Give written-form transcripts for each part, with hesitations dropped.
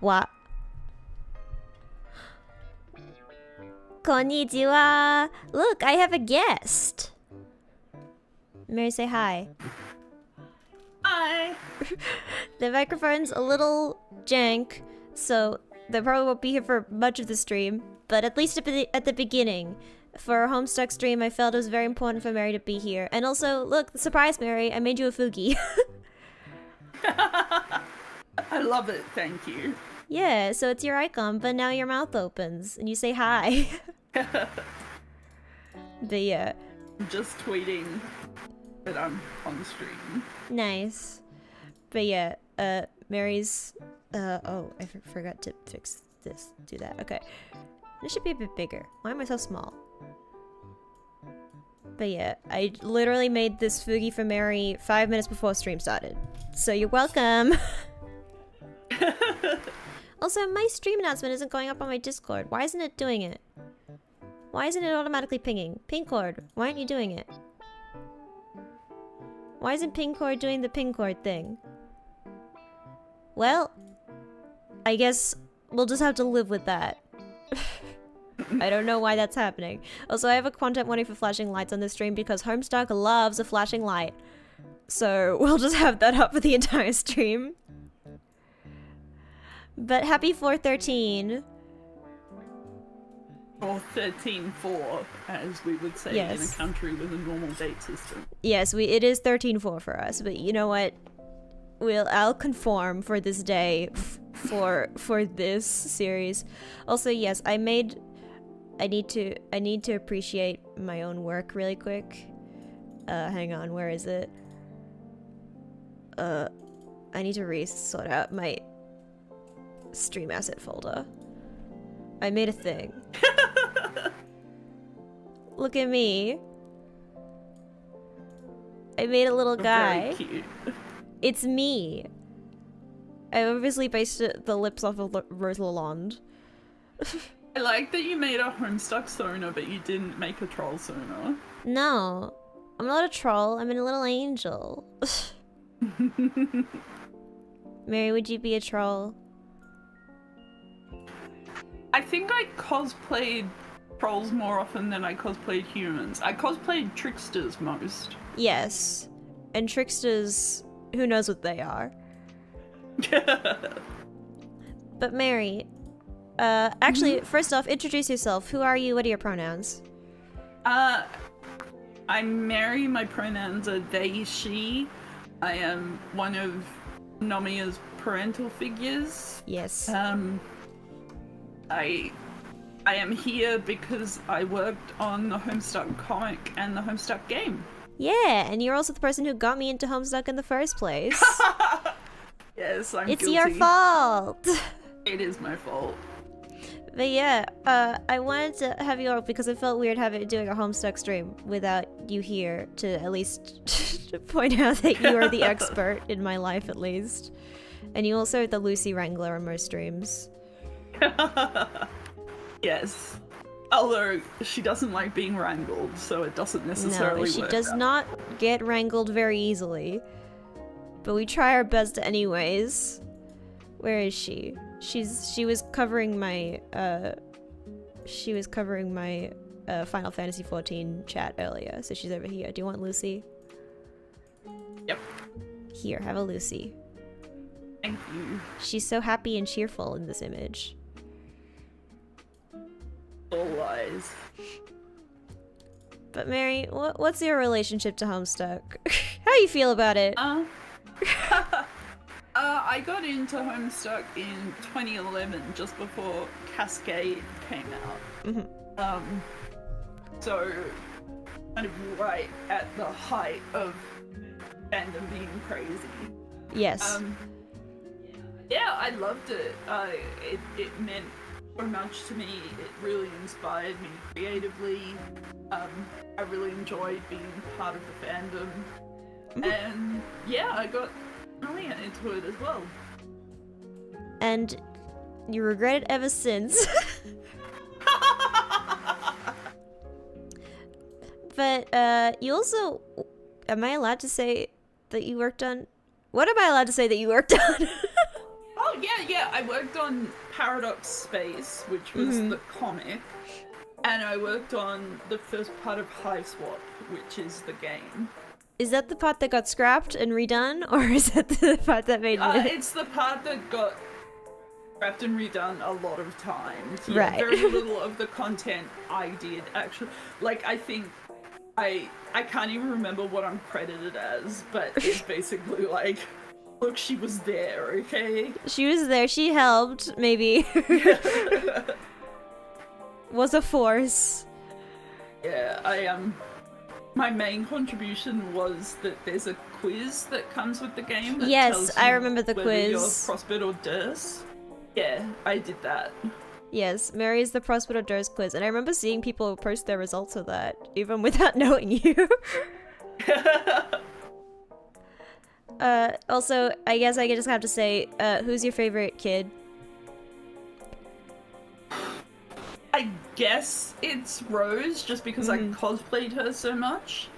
What? Konnichiwa! Look, I have a guest! Mary, say hi. Hi! The microphone's a little jank, so they probably won't be here for much of the stream, but at least at the beginning. For our Homestuck stream, I felt it was very important for Mary to be here. And also, look, surprise, Mary, I made you a fugi. I love it, thank you. Yeah, so it's your icon, but now your mouth opens and you say hi. But yeah. I'm just tweeting that I'm on stream. Nice. But yeah, Mary's... oh, I forgot to fix this. Do that. Okay. This should be a bit bigger. Why am I so small? But yeah, I literally made this fugi for Mary 5 minutes before stream started. So you're welcome! Also, my stream announcement isn't going up on my Discord. Why isn't it doing it? Why isn't it automatically pinging? Pingcord, why aren't you doing it? Why isn't Pingcord doing the Pingcord thing? Well, I guess we'll just have to live with that. I don't know why that's happening. Also, I have a content warning for flashing lights on this stream because Homestuck loves a flashing light. So we'll just have that up for the entire stream. But happy 413. Or 13-4, as we would say in a country with a normal date system. Yes, it is 13-4 for us, but you know what? I'll conform for this day for this series. Also, yes, I need to appreciate my own work really quick. Hang on, where is it? I need to sort out my stream asset folder. I made a thing. Look at me. I made a little guy. Very cute. It's me. I obviously based the lips off of Rose Lalonde. I like that you made a Homestuck Sona, but you didn't make a troll Sona. No. I'm not a troll, I'm a little angel. Mary, would you be a troll? I think I cosplayed trolls more often than I cosplayed humans. I cosplayed tricksters most. Yes. And tricksters, who knows what they are. But Mary, actually, first off, introduce yourself. Who are you? What are your pronouns? I'm Mary. My pronouns are they, she. I am one of Nomia's parental figures. Yes. I am here because I worked on the Homestuck comic and the Homestuck game. Yeah, and you're also the person who got me into Homestuck in the first place. Yes, I'm It's guilty. your fault! It is my fault. But yeah, I wanted to have you on because it felt weird doing a Homestuck stream without you here to at least point out that you are the expert in my life, at least. And you also are the Lucy Wrangler on most streams. Yes. Although she doesn't like being wrangled, so it doesn't necessarily work. No, she does not get wrangled very easily. But we try our best anyways. Where is she? She was covering my Final Fantasy XIV chat earlier, so she's over here. Do you want Lucy? Yep. Here, have a Lucy. Thank you. She's so happy and cheerful in this image. All lies. But Mary, what's your relationship to Homestuck? How do you feel about it? I got into Homestuck in 2011, just before Cascade came out. So kind of right at the height of fandom being crazy. Yes. Yeah, I loved it. It meant so much to me. It really inspired me creatively. I really enjoyed being part of the fandom. And yeah, I got Nomia into it as well. And you regret it ever since. But you also, am I allowed to say that you worked on? What am I allowed to say that you worked on? Oh Oh, yeah. I worked on Paradox Space, which was the comic. And I worked on the first part of High Swap, which is the game. Is that the part that got scrapped and redone, or is that the part that made it? It's the part that got scrapped and redone a lot of times. Yeah, right. Very little of the content I did, actually. Like, I think I can't even remember what I'm credited as, but it's basically like, look, she was there, okay? She was there, she helped, maybe. Was a force. Yeah, my main contribution was that there's a quiz that comes with the game that tells I you remember the whether quiz. You're Prospect or Durst. Yeah, I did that. Yes, Mary is the Prospect or Durst quiz, and I remember seeing people post their results of that, even without knowing you. Also, I guess I just have to say, who's your favorite kid? I guess it's Rose, just because I cosplayed her so much.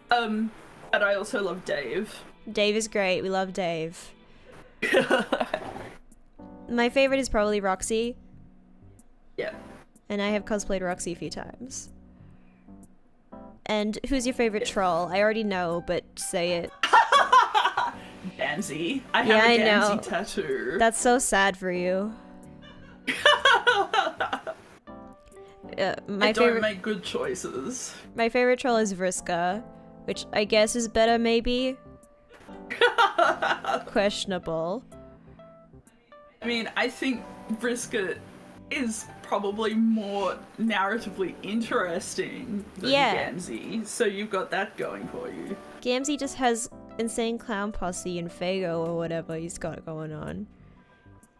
But I also love Dave. Dave is great. We love Dave. My favorite is probably Roxy. Yeah. And I have cosplayed Roxy a few times. And who's your favorite troll? I already know, but say it. Gansy. I have a Gansy tattoo. That's so sad for you. I don't make good choices. My favorite troll is Vriska, which I guess is better, maybe? Questionable. I mean, I think Vriska is probably more narratively interesting than Gamzee, so you've got that going for you. Gamzee just has Insane Clown Posse and Fago or whatever he's got going on.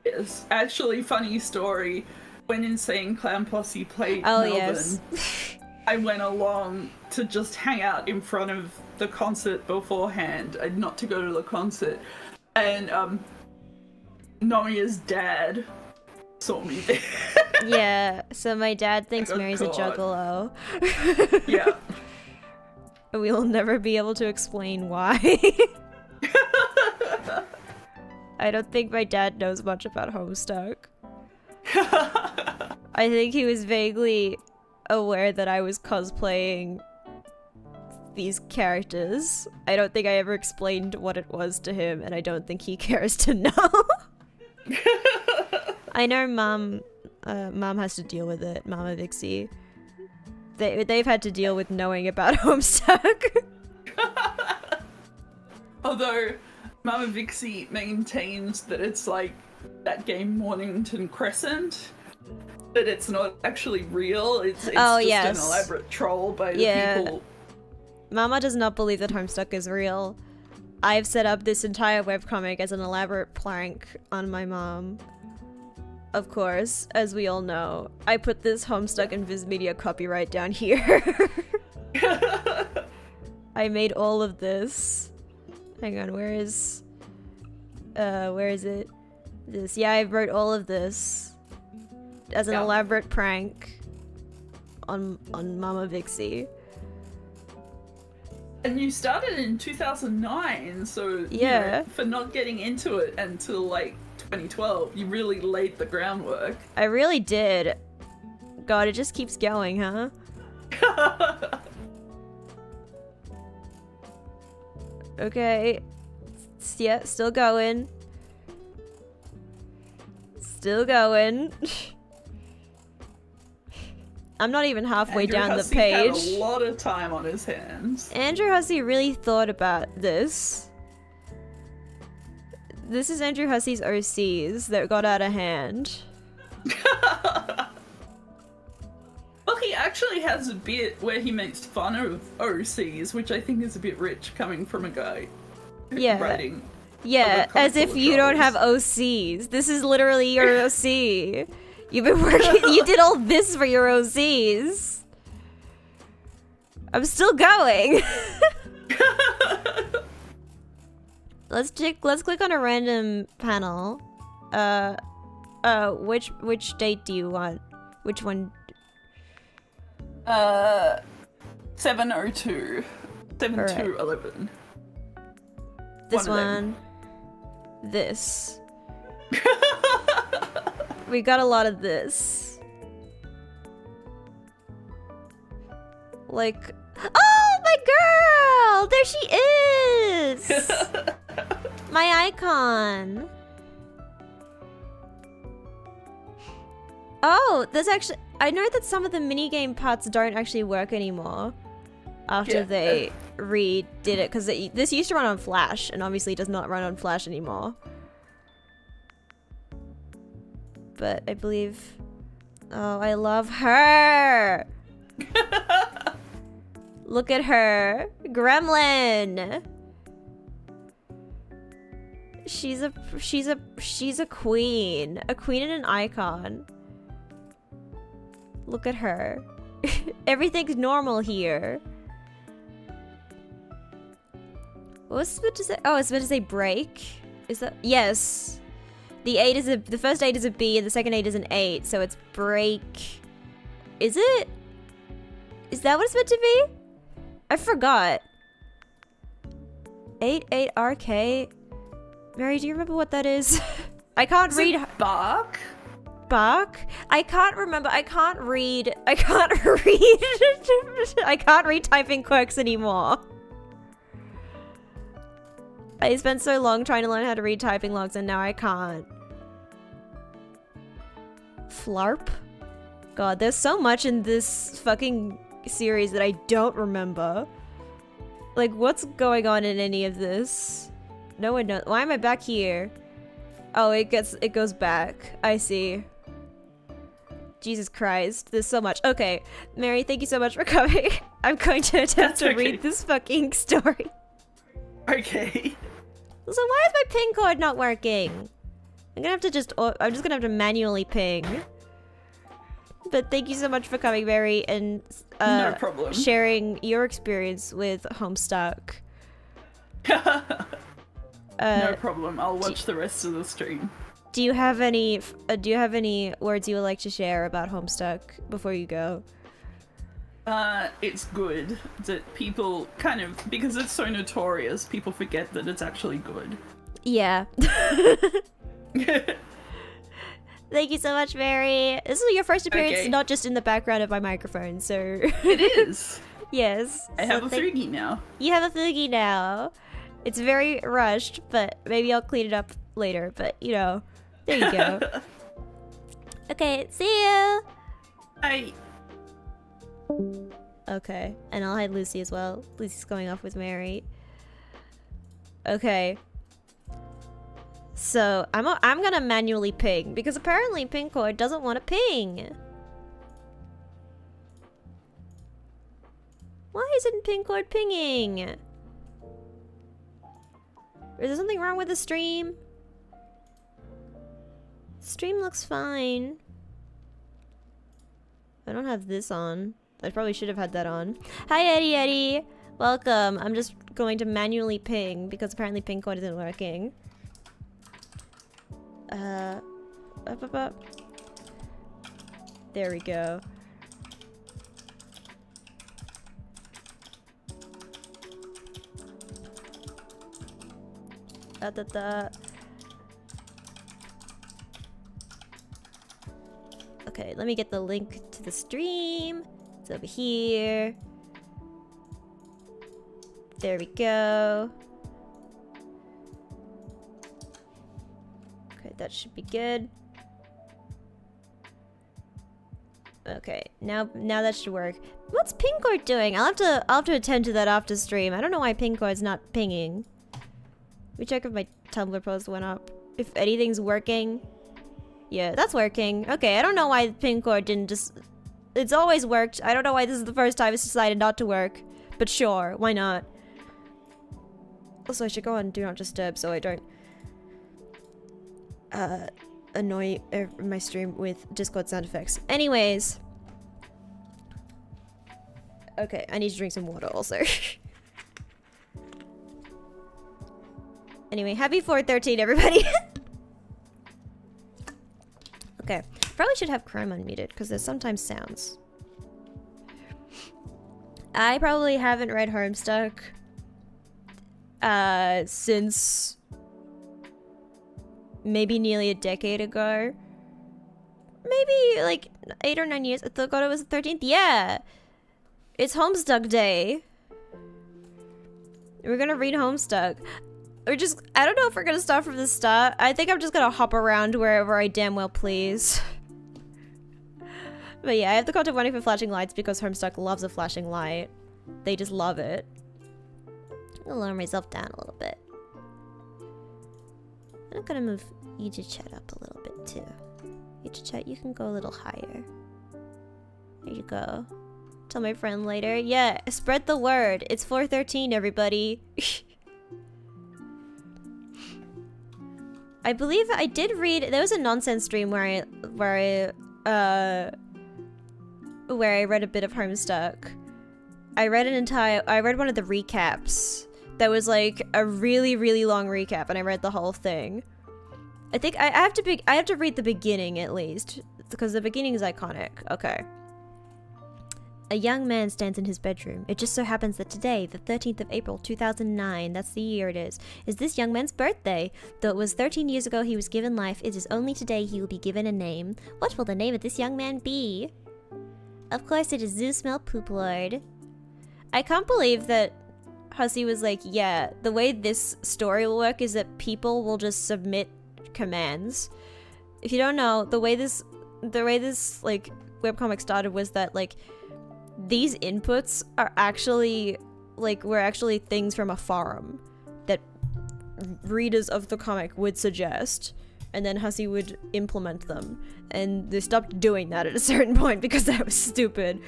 Yes, actually, funny story. When Insane Clown Posse played Melbourne, I went along to just hang out in front of the concert beforehand, and not to go to the concert. And Nomia's dad saw me there. Yeah, so my dad thinks Mary's a juggalo. Yeah. We will never be able to explain why. I don't think my dad knows much about Homestuck. I think he was vaguely aware that I was cosplaying these characters. I don't think I ever explained what it was to him, and I don't think he cares to know. I know Mom has to deal with it, Mama Vixie. They've had to deal with knowing about Homestuck. Although Mama Vixie maintains that it's like that game Mornington Crescent, that it's not actually real. It's just an elaborate troll by the people. Mama does not believe that Homestuck is real. I've set up this entire webcomic as an elaborate prank on my mom. Of course, as we all know. I put this Homestuck and Viz Media copyright down here. I made all of this. Hang on, where is it? This. Yeah, I wrote all of this as an elaborate prank on Mama Vixie. And you started in 2009, so yeah, you know, for not getting into it until like 2012, you really laid the groundwork. I really did. God, it just keeps going, huh? Okay. Yeah, still going. Still going. I'm not even halfway down the page. Had a lot of time on his hands. Andrew Hussey really thought about this. This is Andrew Hussey's OCs that got out of hand. Well, he actually has a bit where he makes fun of OCs, which I think is a bit rich coming from a guy writing. Yeah, as if you don't have OCs. This is literally your OC. You've been working. You did all this for your OCs. I'm still going. Let's click on a random panel. Which date do you want? Which one? 702. 7211. This one. This. We got a lot of this. Like, oh, my girl! There she is! My icon. Oh, there's actually... I know that some of the minigame parts don't actually work anymore after they redid it, because this used to run on Flash, and obviously does not run on Flash anymore. But I believe... Oh, I love her! Look at her. Gremlin! She's a queen. A queen and an icon. Look at her. Everything's normal here. What was it supposed to say? Oh, it's supposed to say break. Is that? Yes. The first 8 is a B and the second 8 is an 8, so it's break. Is it? Is that what it's meant to be? I forgot. 8-8-RK. Mary, do you remember what that is? I can't read. Bark? Bark? I can't remember. I can't read. I can't read. I can't read typing quirks anymore. I spent so long trying to learn how to read typing logs and now I can't. Flarp? God, there's so much in this fucking series that I don't remember. Like, what's going on in any of this? No one knows. Why am I back here? Oh, it goes back. I see. Jesus Christ, there's so much. Okay, Mary, thank you so much for coming. I'm going to attempt to read this fucking story. Okay. So why is my ping code not working? I'm just gonna have to manually ping. But thank you so much for coming, Mary, and no problem. Sharing your experience with Homestuck. No problem. I'll watch the rest of the stream. Do you have any words you would like to share about Homestuck before you go? It's good that people kind of, because it's so notorious, people forget that it's actually good. Yeah. Thank you so much, Mary. This is your first appearance, not just in the background of my microphone, so... It is. Yes. I have a Fugi now. You have a Fugi now. It's very rushed, but maybe I'll clean it up later, but, you know, there you go. Okay, see you! Bye. Okay, and I'll hide Lucy as well. Lucy's going off with Mary. Okay. So, I'm gonna manually ping, because apparently Pingcord doesn't want to ping. Why isn't Pingcord pinging? Is there something wrong with the stream? Stream looks fine. I don't have this on. I probably should have had that on. Hi, Eddie. Welcome. I'm just going to manually ping because apparently ping code isn't working. Up. There we go. Okay, let me get the link to the stream. It's over here. There we go. Okay, that should be good. Okay, now that should work. What's Pingcord doing? I'll have to attend to that after stream. I don't know why Pingcord's not pinging. Let me check if my Tumblr post went up. If anything's working. Yeah, that's working. Okay, I don't know why Pingcord didn't just... It's always worked. I don't know why this is the first time it's decided not to work. But sure, why not? Also, I should go on Do Not Disturb so I don't... annoy my stream with Discord sound effects. Anyways. Okay, I need to drink some water also. Anyway, happy 413 everybody! Okay, probably should have Chrome unmuted because there's sometimes sounds. I probably haven't read Homestuck since maybe nearly a decade ago. maybe like 8 or 9 years. I thought it was the 13th. Yeah, it's Homestuck Day. We're gonna read Homestuck. I don't know if we're gonna start from the start. I think I'm just gonna hop around wherever I damn well please. But yeah, I have the content warning for flashing lights because Homestuck loves a flashing light. They just love it. I'm gonna lower myself down a little bit. I'm gonna move you to chat up a little bit too. You to chat, you can go a little higher. There you go. Tell my friend later. Yeah, spread the word. It's 4:13, everybody. I believe I did read. There was a nonsense stream where I read a bit of Homestuck. I read one of the recaps. That was like a really, really long recap, and I read the whole thing. I think I have to read the beginning at least, because the beginning is iconic. Okay. A young man stands in his bedroom. It just so happens that today, the 13th of April, 2009, that's the year it is this young man's birthday. Though it was 13 years ago he was given life, it is only today he will be given a name. What will the name of this young man be? Of course it is Zoosmell Poop Lord. I can't believe that Hussey was like, yeah, the way this story will work is that people will just submit commands. If you don't know, the way this like webcomic started was that like these inputs are actually were actually things from a forum that readers of the comic would suggest, and then Hussey would implement them, and they stopped doing that at a certain point because that was stupid.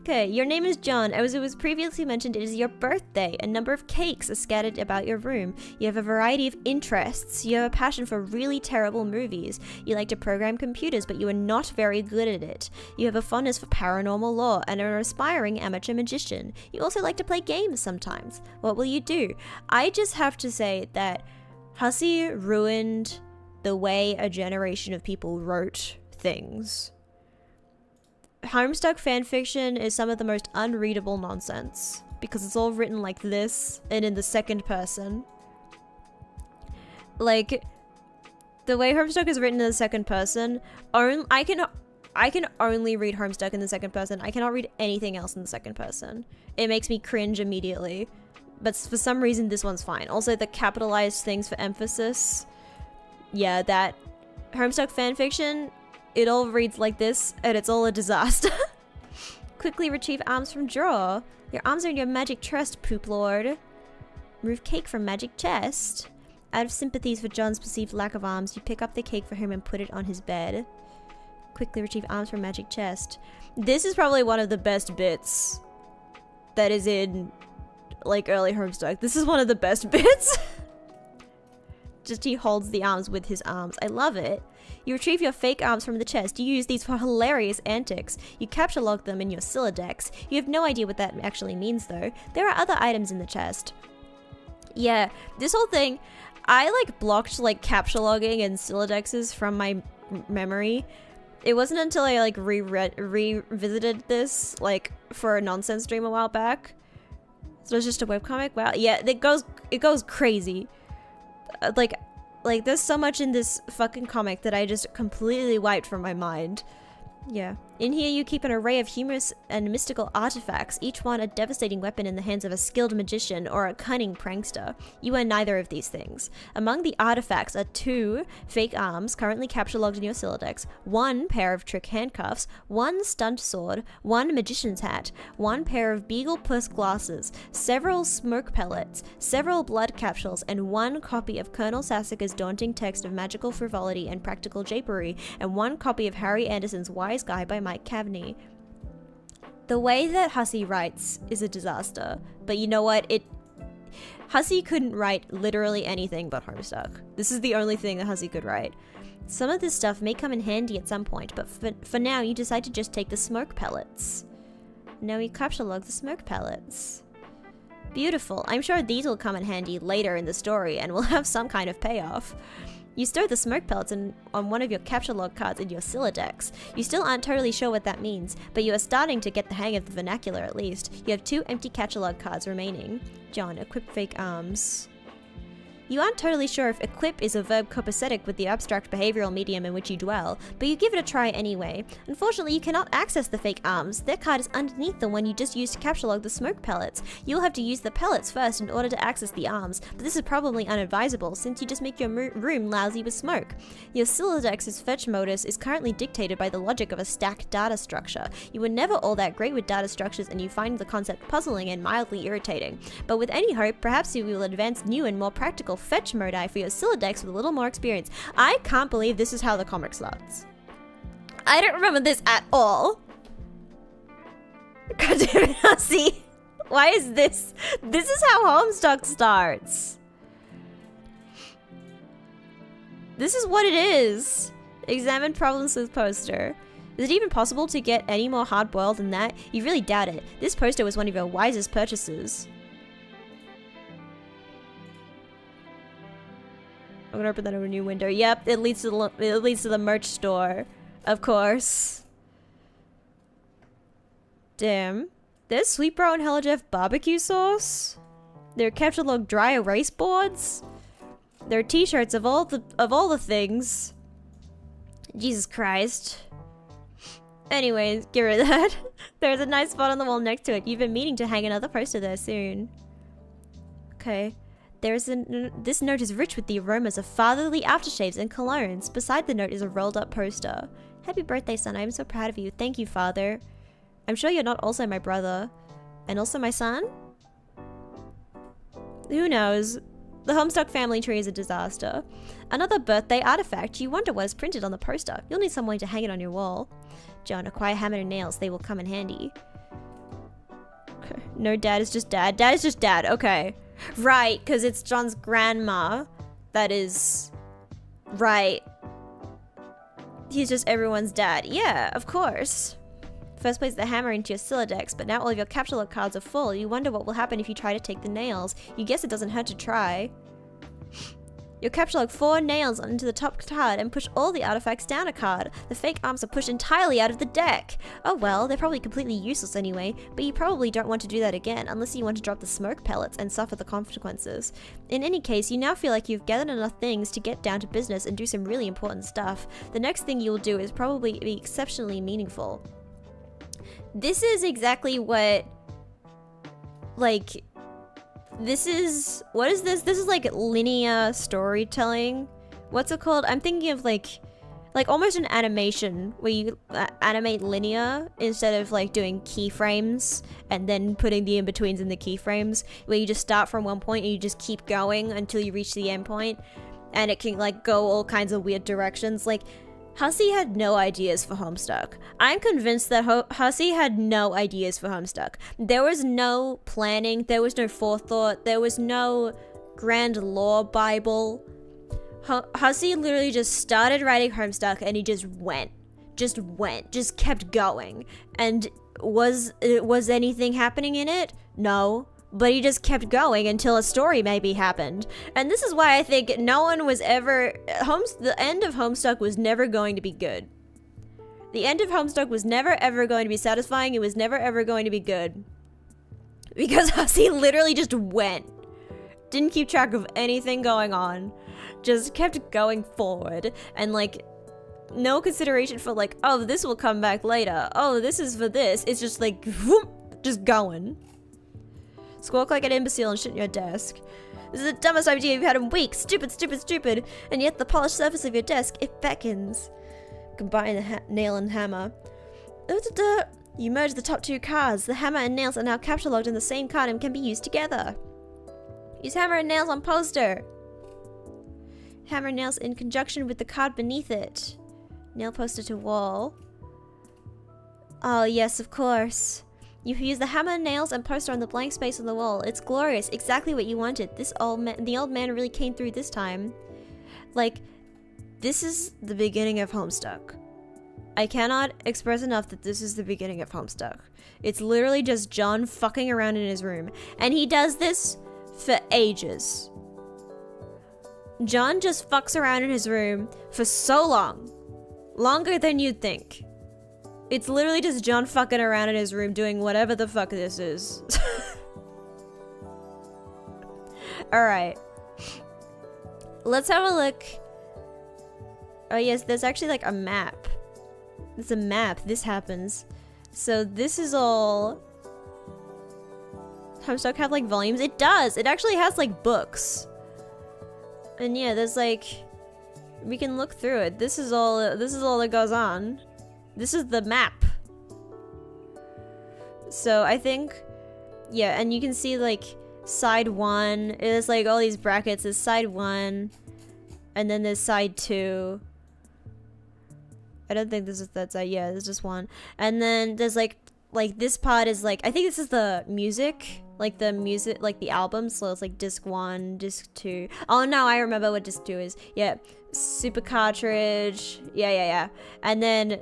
Okay, your name is John. As it was previously mentioned, it is your birthday. A number of cakes are scattered about your room. You have a variety of interests. You have a passion for really terrible movies. You like to program computers, but you are not very good at it. You have a fondness for paranormal lore and are an aspiring amateur magician. You also like to play games sometimes. What will you do? I just have to say that Hussey ruined the way a generation of people wrote things. Homestuck fanfiction is some of the most unreadable nonsense because it's all written like this and in the second person. Like, the way Homestuck is written in the second person, I can only read Homestuck in the second person. I cannot read anything else in the second person. It makes me cringe immediately. But for some reason, this one's fine. Also, the capitalized things for emphasis. Yeah, that Homestuck fanfiction, it all reads like this, and it's all a disaster. Quickly retrieve arms from drawer. Your arms are in your magic chest, Poop Lord. Remove cake from magic chest. Out of sympathies for John's perceived lack of arms, you pick up the cake for him and put it on his bed. Quickly retrieve arms from magic chest. This is probably one of the best bits that is in, like, early Homestuck. This is one of the best bits. Just he holds the arms with his arms. I love it. You retrieve your fake arms from the chest. You use these for hilarious antics. You capture log them in your Sylladex. You have no idea what that actually means though. There are other items in the chest. Yeah, this whole thing, I like blocked like capture logging and Syllodexes from my memory. It wasn't until I like revisited this like for a nonsense stream a while back. So it's just a webcomic. Wow, yeah, it goes crazy. Like there's so much in this fucking comic that I just completely wiped from my mind. Yeah. In here you keep an array of humorous and mystical artifacts, each one a devastating weapon in the hands of a skilled magician or a cunning prankster. You are neither of these things. Among the artifacts are 2 fake arms currently capture logged in your Sylladex, 1 pair of trick handcuffs, 1 stunt sword, 1 magician's hat, 1 pair of beagle puss glasses, several smoke pellets, several blood capsules, and 1 copy of Colonel Sassacre's daunting text of magical frivolity and practical japery, and 1 copy of Harry Anderson's Wise Guy by Mike Cavney. The way that Hussey writes is a disaster, but you know what? Hussey couldn't write literally anything but Homestuck. This is the only thing that Hussey could write. Some of this stuff may come in handy at some point, but for now you decide to just take the smoke pellets. Now we capture log the smoke pellets. Beautiful. I'm sure these will come in handy later in the story and will have some kind of payoff. You store the smoke pellets on one of your capture log cards in your Sylladex. You still aren't totally sure what that means, but you are starting to get the hang of the vernacular at least. You have 2 empty capture log cards remaining. John, equip fake arms. You aren't totally sure if equip is a verb copacetic with the abstract behavioral medium in which you dwell, but you give it a try anyway. Unfortunately, you cannot access the fake arms. Their card is underneath the one you just used to capture log the smoke pellets. You'll have to use the pellets first in order to access the arms, but this is probably unadvisable since you just make your room lousy with smoke. Your Silodex's fetch modus is currently dictated by the logic of a stacked data structure. You were never all that great with data structures and you find the concept puzzling and mildly irritating. But with any hope, perhaps you will advance new and more practical fetch modi for your Silodex with a little more experience. I can't believe this is how the comic starts. I don't remember this at all. God damn it, see? Why is this? This is how Homestuck starts. This is what it is. Examine problems with poster. Is it even possible to get any more hard-boiled than that? You really doubt it. This poster was one of your wisest purchases. I'm gonna open that in a new window. Yep, it leads to the merch store. Of course. Damn. There's Sweet Bro and Hella Jeff barbecue sauce. There are capture log dry erase boards. There are t-shirts of all the things. Jesus Christ. Anyways, get rid of that. There's a nice spot on the wall next to it. You've been meaning to hang another poster there soon. Okay. This note is rich with the aromas of fatherly aftershaves and colognes. Beside the note is a rolled up poster. Happy birthday, son. I am so proud of you. Thank you, father. I'm sure you're not also my brother. And also my son? Who knows? The Homestuck family tree is a disaster. Another birthday artifact. You wonder what is printed on the poster. You'll need some way to hang it on your wall. John, acquire hammer and nails. They will come in handy. Okay. No, dad is just dad. Dad is just dad. Okay. Right, because it's John's grandma. That is... Right. He's just everyone's dad. Yeah, of course. First place the hammer into your Silodex, but now all of your capture log cards are full. You wonder what will happen if you try to take the nails. You guess it doesn't hurt to try. You'll capture log 4 nails onto the top card and push all the artifacts down a card. The fake arms are pushed entirely out of the deck. Oh well, they're probably completely useless anyway, but you probably don't want to do that again unless you want to drop the smoke pellets and suffer the consequences. In any case, you now feel like you've gathered enough things to get down to business and do some really important stuff. The next thing you'll do is probably be exceptionally meaningful. This is exactly what, like, what is this? This is like linear storytelling. What's it called? I'm thinking of like almost an animation where you animate linear instead of like doing keyframes and then putting the in-betweens in the keyframes, where you just start from one point and you just keep going until you reach the end point, and it can like go all kinds of weird directions. Like, Hussey had no ideas for Homestuck. I'm convinced that Hussey had no ideas for Homestuck. There was no planning, there was no forethought, there was no grand lore bible. Hussey literally just started writing Homestuck and he just kept going. And was anything happening in it? No. But he just kept going until a story maybe happened. And this is why I think no one was ever... the end of Homestuck was never going to be good. The end of Homestuck was never ever going to be satisfying. It was never ever going to be good. Because Hussey literally just went. Didn't keep track of anything going on. Just kept going forward. And like, no consideration for like, oh, this will come back later. Oh, this is for this. It's just like, whoop, just going. Squawk like an imbecile and shit in your desk. This is the dumbest idea you've had in weeks. Stupid, stupid, stupid. And yet the polished surface of your desk, it beckons. Combine the nail and hammer. You merge the top 2 cards. The hammer and nails are now capture logged in the same card and can be used together. Use hammer and nails on poster. Hammer and nails in conjunction with the card beneath it. Nail poster to wall. Oh yes, of course. You use the hammer and nails and poster on the blank space on the wall. It's glorious, exactly what you wanted. The old man really came through this time. Like, this is the beginning of Homestuck. I cannot express enough that this is the beginning of Homestuck. It's literally just John fucking around in his room. And he does this for ages. John just fucks around in his room for so long. Longer than you'd think. It's literally just John fucking around in his room doing whatever the fuck this is. Alright. let's have a look. Oh yes, there's actually like a map. There's a map. This happens. So this is all... Homestuck have like volumes? It does! It actually has like books. And yeah, there's like... We can look through it. This is all that goes on. This is the map. So I think... Yeah, and you can see like side 1. There's like all these brackets. There's side 1. And then there's side 2. I don't think this is that side. Yeah, there's just 1. And then there's like this part is like, I think this is the music. Like the music, like the album. So it's like disc 1, disc 2. Oh no, I remember what disc 2 is. Yeah. Super cartridge. Yeah. And then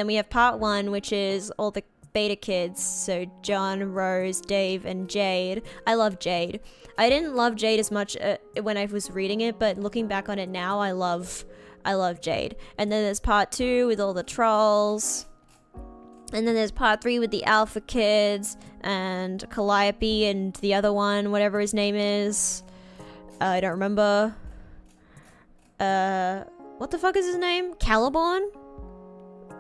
we have part 1, which is all the beta kids. So John, Rose, Dave, and Jade. I love Jade. I didn't love Jade as much when I was reading it, but looking back on it now, I love Jade. And then there's part 2 with all the trolls. And then there's part 3 with the alpha kids and Calliope and the other one, whatever his name is. I don't remember. What the fuck is his name? Caliborn?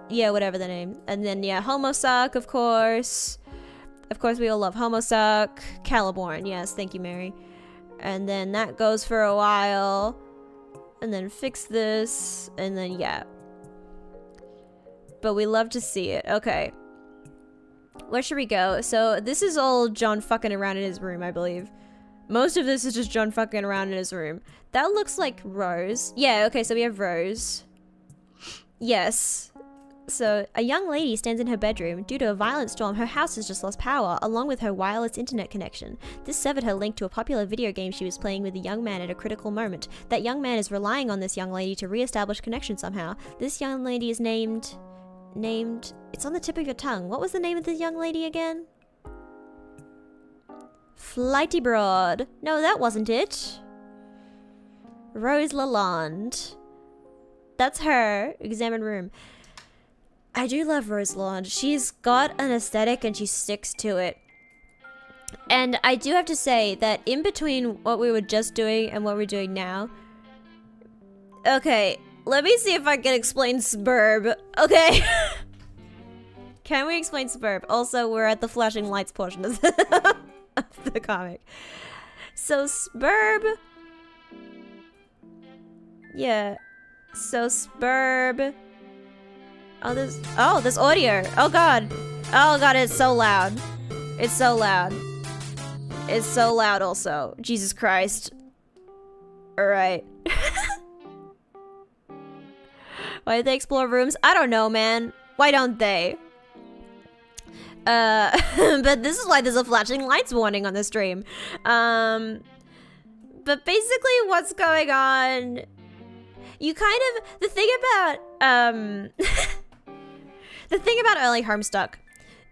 Yeah, whatever the name. And then, yeah, HOMESTUCK, of course. Of course, we all love HOMESTUCK. Caliborn, yes, thank you, Mary. And then that goes for a while. And then fix this. And then, yeah. But we love to see it. Okay. Where should we go? So, this is all John fucking around in his room, I believe. Most of this is just John fucking around in his room. That looks like Rose. Yeah, okay, so we have Rose. Yes. So, a young lady stands in her bedroom. Due to a violent storm, her house has just lost power, along with her wireless internet connection. This severed her link to a popular video game she was playing with a young man at a critical moment. That young man is relying on this young lady to re-establish connection somehow. This young lady is named... It's on the tip of your tongue. What was the name of the young lady again? Flighty Broad. No, that wasn't it. Rose Lalonde. That's her. Examine room. I do love Rose Lalonde. She's got an aesthetic and she sticks to it. And I do have to say that in between what we were just doing and what we're doing now... Okay, let me see if I can explain Spurb. Okay. Can we explain Spurb? Also, we're at the flashing lights portion of the comic. So Spurb... Yeah. So Spurb... Oh, there's audio. Oh god. Oh god, it's so loud. It's so loud. It's so loud also. Jesus Christ. Alright. Why did they explore rooms? I don't know, man. Why don't they? But this is why there's a flashing lights warning on the stream. But basically what's going on... You kind of... The thing about, the thing about early Homestuck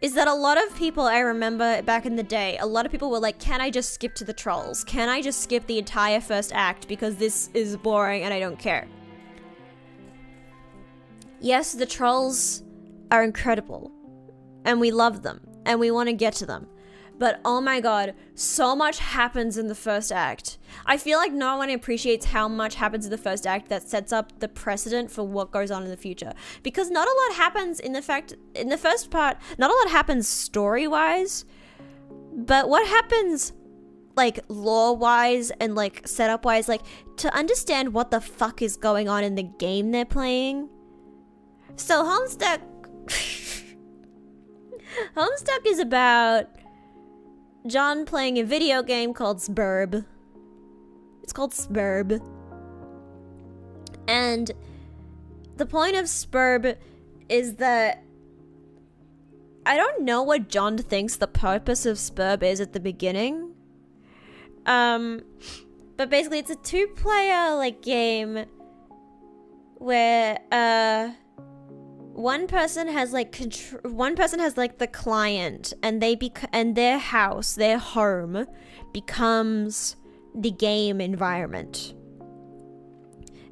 is that a lot of people, I remember back in the day, a lot of people were like, can I just skip to the trolls? Can I just skip the entire first act because this is boring and I don't care? Yes, the trolls are incredible and we love them and we want to get to them. But oh my god, so much happens in the first act. I feel like no one appreciates how much happens in the first act that sets up the precedent for what goes on in the future. Because not a lot happens in the first part, not a lot happens story-wise, but what happens like lore-wise and like setup-wise, like to understand what the fuck is going on in the game they're playing. So Homestuck Homestuck is about John playing a video game called Spurb. It's called Spurb. And the point of Spurb is that I don't know what John thinks the purpose of Spurb is at the beginning. But basically it's a two-player like game where one person has like the client, and and their house, their home becomes the game environment.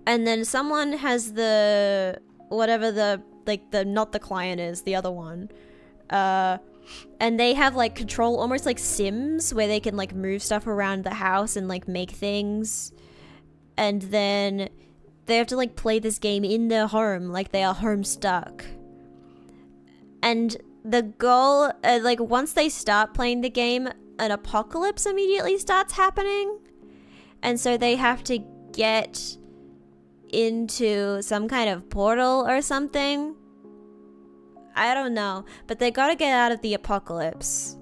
And then someone has the not the client is, the other one. And they have like control, almost like Sims, where they can like move stuff around the house and like make things. and then they have to like play this game in their home, like they are homestuck. And the goal, like once they start playing the game, an apocalypse immediately starts happening. And so they have to get into some kind of portal or something. I don't know, but they gotta get out of the apocalypse.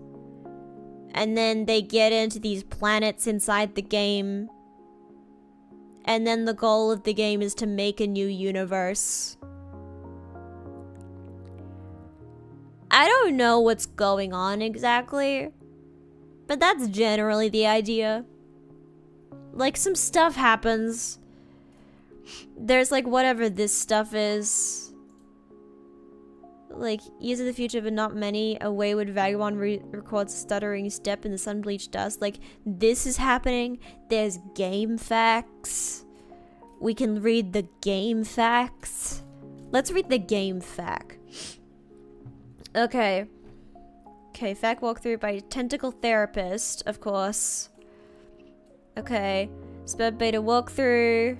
And then they get into these planets inside the game. And then the goal of the game is to make a new universe. I don't know what's going on exactly, but that's generally the idea. Like, some stuff happens. There's like whatever this stuff is. Like, years of the future, but not many. A wayward vagabond records a stuttering step in the sun-bleached dust. Like, this is happening. There's game facts. We can read the game facts. Let's read the game fact. Okay. Okay, fact walkthrough by Tentacle Therapist, of course. Okay. Sped Beta walkthrough.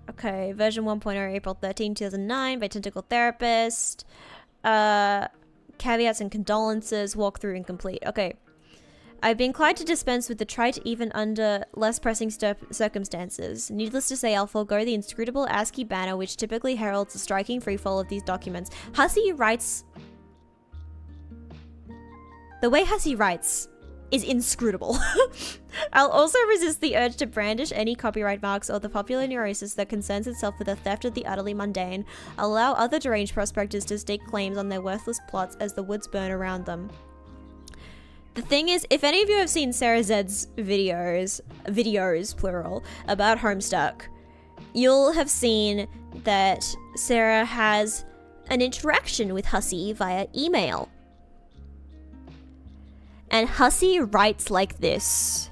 Okay, version 1.0, April 13, 2009 by Tentacle Therapist. Caveats and condolences, walkthrough incomplete. Okay. I've been inclined to dispense with the trite even under less pressing circumstances. Needless to say, I'll forego the inscrutable ASCII banner which typically heralds the striking freefall of these documents. Hussey writes... The way Hussey writes is inscrutable. I'll also resist the urge to brandish any copyright marks or the popular neurosis that concerns itself with the theft of the utterly mundane. I'll allow other deranged prospectors to stake claims on their worthless plots as the woods burn around them. The thing is, if any of you have seen Sarah Zed's videos, plural, about Homestuck, you'll have seen that Sarah has an interaction with Hussey via email. And Hussey writes like this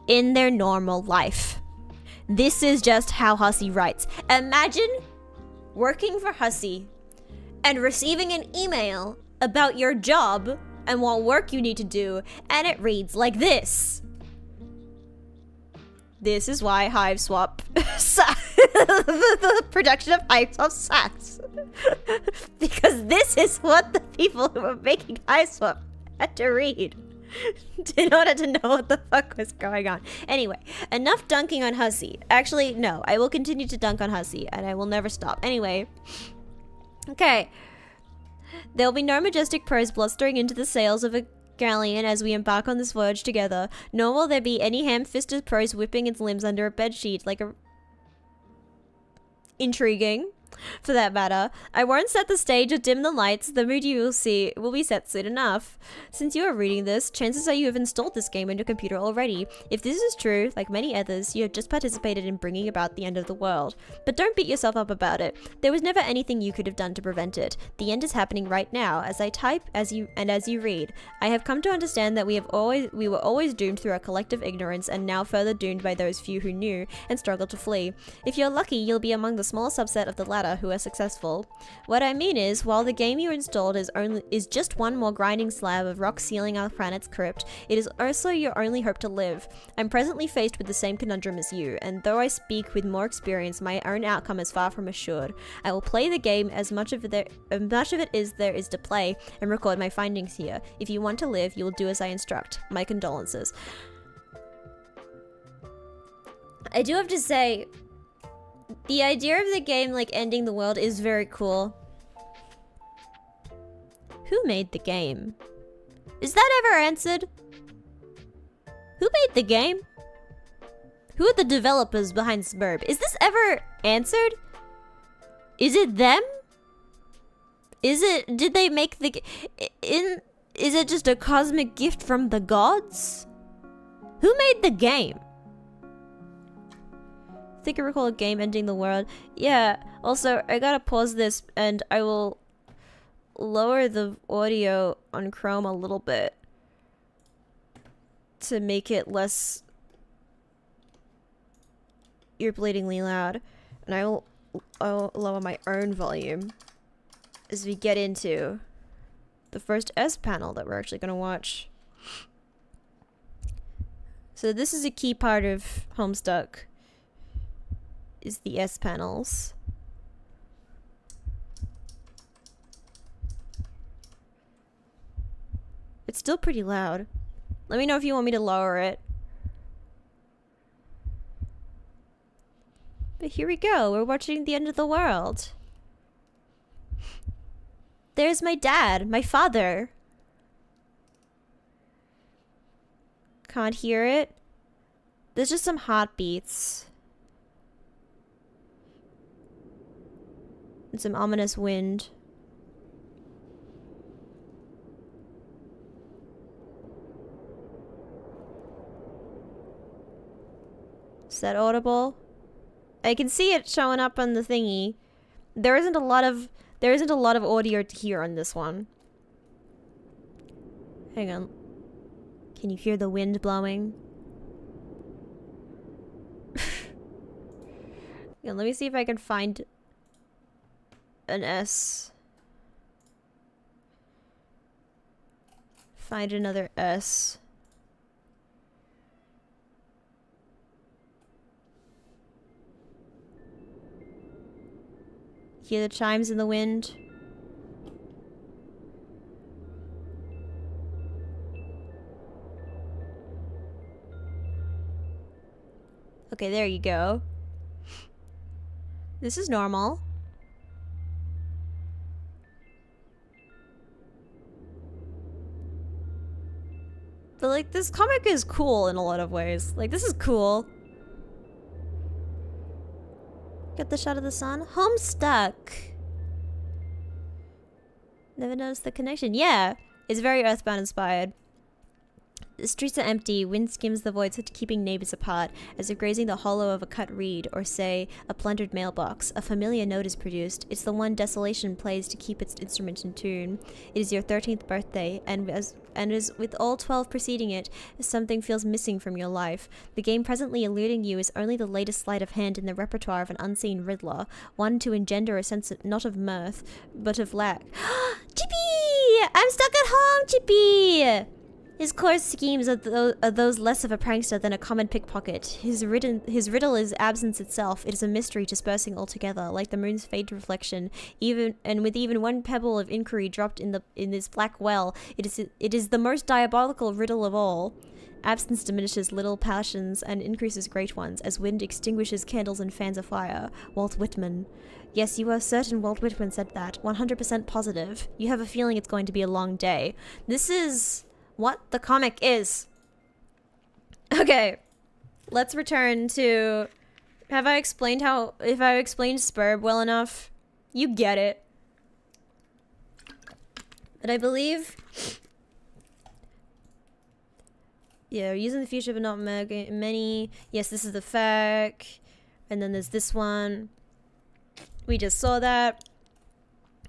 in their normal life. This is just how Hussey writes. Imagine working for Hussey and receiving an email about your job and what work you need to do, and it reads like this. This is why Hive Swap the production of Hive Swap sucks. Because this is what the people who are making Hive Swap had to read in order to know what the fuck was going on. Anyway, enough dunking on Hussey. Actually, no, I will continue to dunk on Hussey, and I will never stop. Anyway, okay. There will be no majestic prose blustering into the sails of a galleon as we embark on this voyage together, nor will there be any ham-fisted prose whipping its limbs under a bedsheet like a... Intriguing. For that matter, I won't set the stage or dim the lights. The mood you will see will be set soon enough. Since you are reading this, chances are you have installed this game on your computer already. If this is true, like many others, you have just participated in bringing about the end of the world. But don't beat yourself up about it. There was never anything you could have done to prevent it. The end is happening right now, as I type, as you read. I have come to understand that we were always doomed through our collective ignorance, and now further doomed by those few who knew and struggled to flee. If you're lucky, you'll be among the small subset of the latter who are successful. What I mean is, while the game you installed is just one more grinding slab of rock sealing our planet's crypt, it is also your only hope to live. I'm presently faced with the same conundrum as you, and though I speak with more experience, my own outcome is far from assured. I will play the game as much of it as there is to play, and record my findings here. If you want to live, you will do as I instruct. My condolences. I do have to say, the idea of the game, like, ending the world is very cool. Who made the game? Is that ever answered? Who made the game? Who are the developers behind Smurb? Is this ever answered? Is it them? Did they make the is it just a cosmic gift from the gods? Who made the game? I think I recall a game ending the world. Yeah, also, I gotta pause this and I will lower the audio on Chrome a little bit to make it less ear-bleedingly loud. And I'll lower my own volume as we get into the first S panel that we're actually gonna watch. So this is a key part of Homestuck. is the S panels. It's still pretty loud. Let me know if you want me to lower it. But here we go. We're watching the end of the world. There's my dad, my father. Can't hear it. There's just some heartbeats. And some ominous wind. Is that audible? I can see it showing up on the thingy. There isn't a lot of audio to hear on this one. Hang on. Can you hear the wind blowing? Yeah, let me see if I can find an S. Find another S. Hear the chimes in the wind. Okay, there you go. This is normal. But like, this comic is cool in a lot of ways. Like, this is cool. Get the shot of the sun. Homestuck. Never noticed the connection. Yeah, it's very Earthbound inspired. The streets are empty, wind skims the void, keeping neighbors apart, as if grazing the hollow of a cut reed, or say, a plundered mailbox. A familiar note is produced. It's the one desolation plays to keep its instrument in tune. It is your 13th birthday, and as with all 12 preceding it, something feels missing from your life. The game presently eluding you is only the latest sleight of hand in the repertoire of an unseen riddler, one to engender a sense not of mirth, but of lack. Chippy! I'm stuck at home, Chippy! His coarse schemes are those less of a prankster than a common pickpocket. His riddle is absence itself. It is a mystery dispersing altogether, like the moon's faint reflection. With even one pebble of inquiry dropped in this black well, it is the most diabolical riddle of all. Absence diminishes little passions and increases great ones, as wind extinguishes candles and fans a fire. Walt Whitman. Yes, you are certain Walt Whitman said that. 100% positive. You have a feeling it's going to be a long day. This is what the comic is. Okay, let's return to... If I explained Spurb well enough, you get it. But I believe... Yeah, we're using the future but not many. Yes, this is the fact. And then there's this one. We just saw that.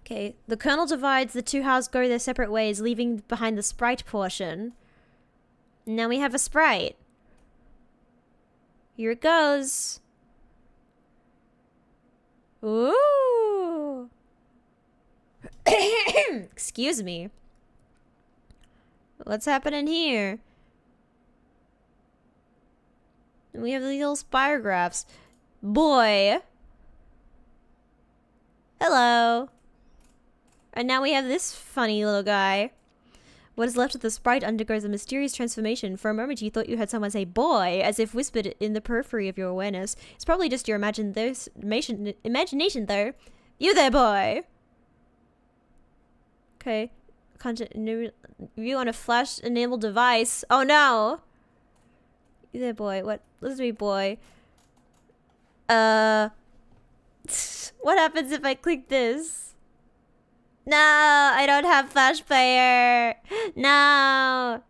Okay, the kernel divides, the two halves go their separate ways, leaving behind the sprite portion. Now we have a sprite. Here it goes. Ooh. Excuse me. What's happening here? We have these little spirographs. Boy. Hello. And now we have this funny little guy. What is left of the sprite undergoes a mysterious transformation. For a moment you thought you heard someone say boy, as if whispered in the periphery of your awareness. It's probably just your imagination though. You there, boy! Okay. View on a flash-enabled device. Oh no! You there, boy. What? Listen to me, boy. What happens if I click this? No, I don't have Flash Player. No.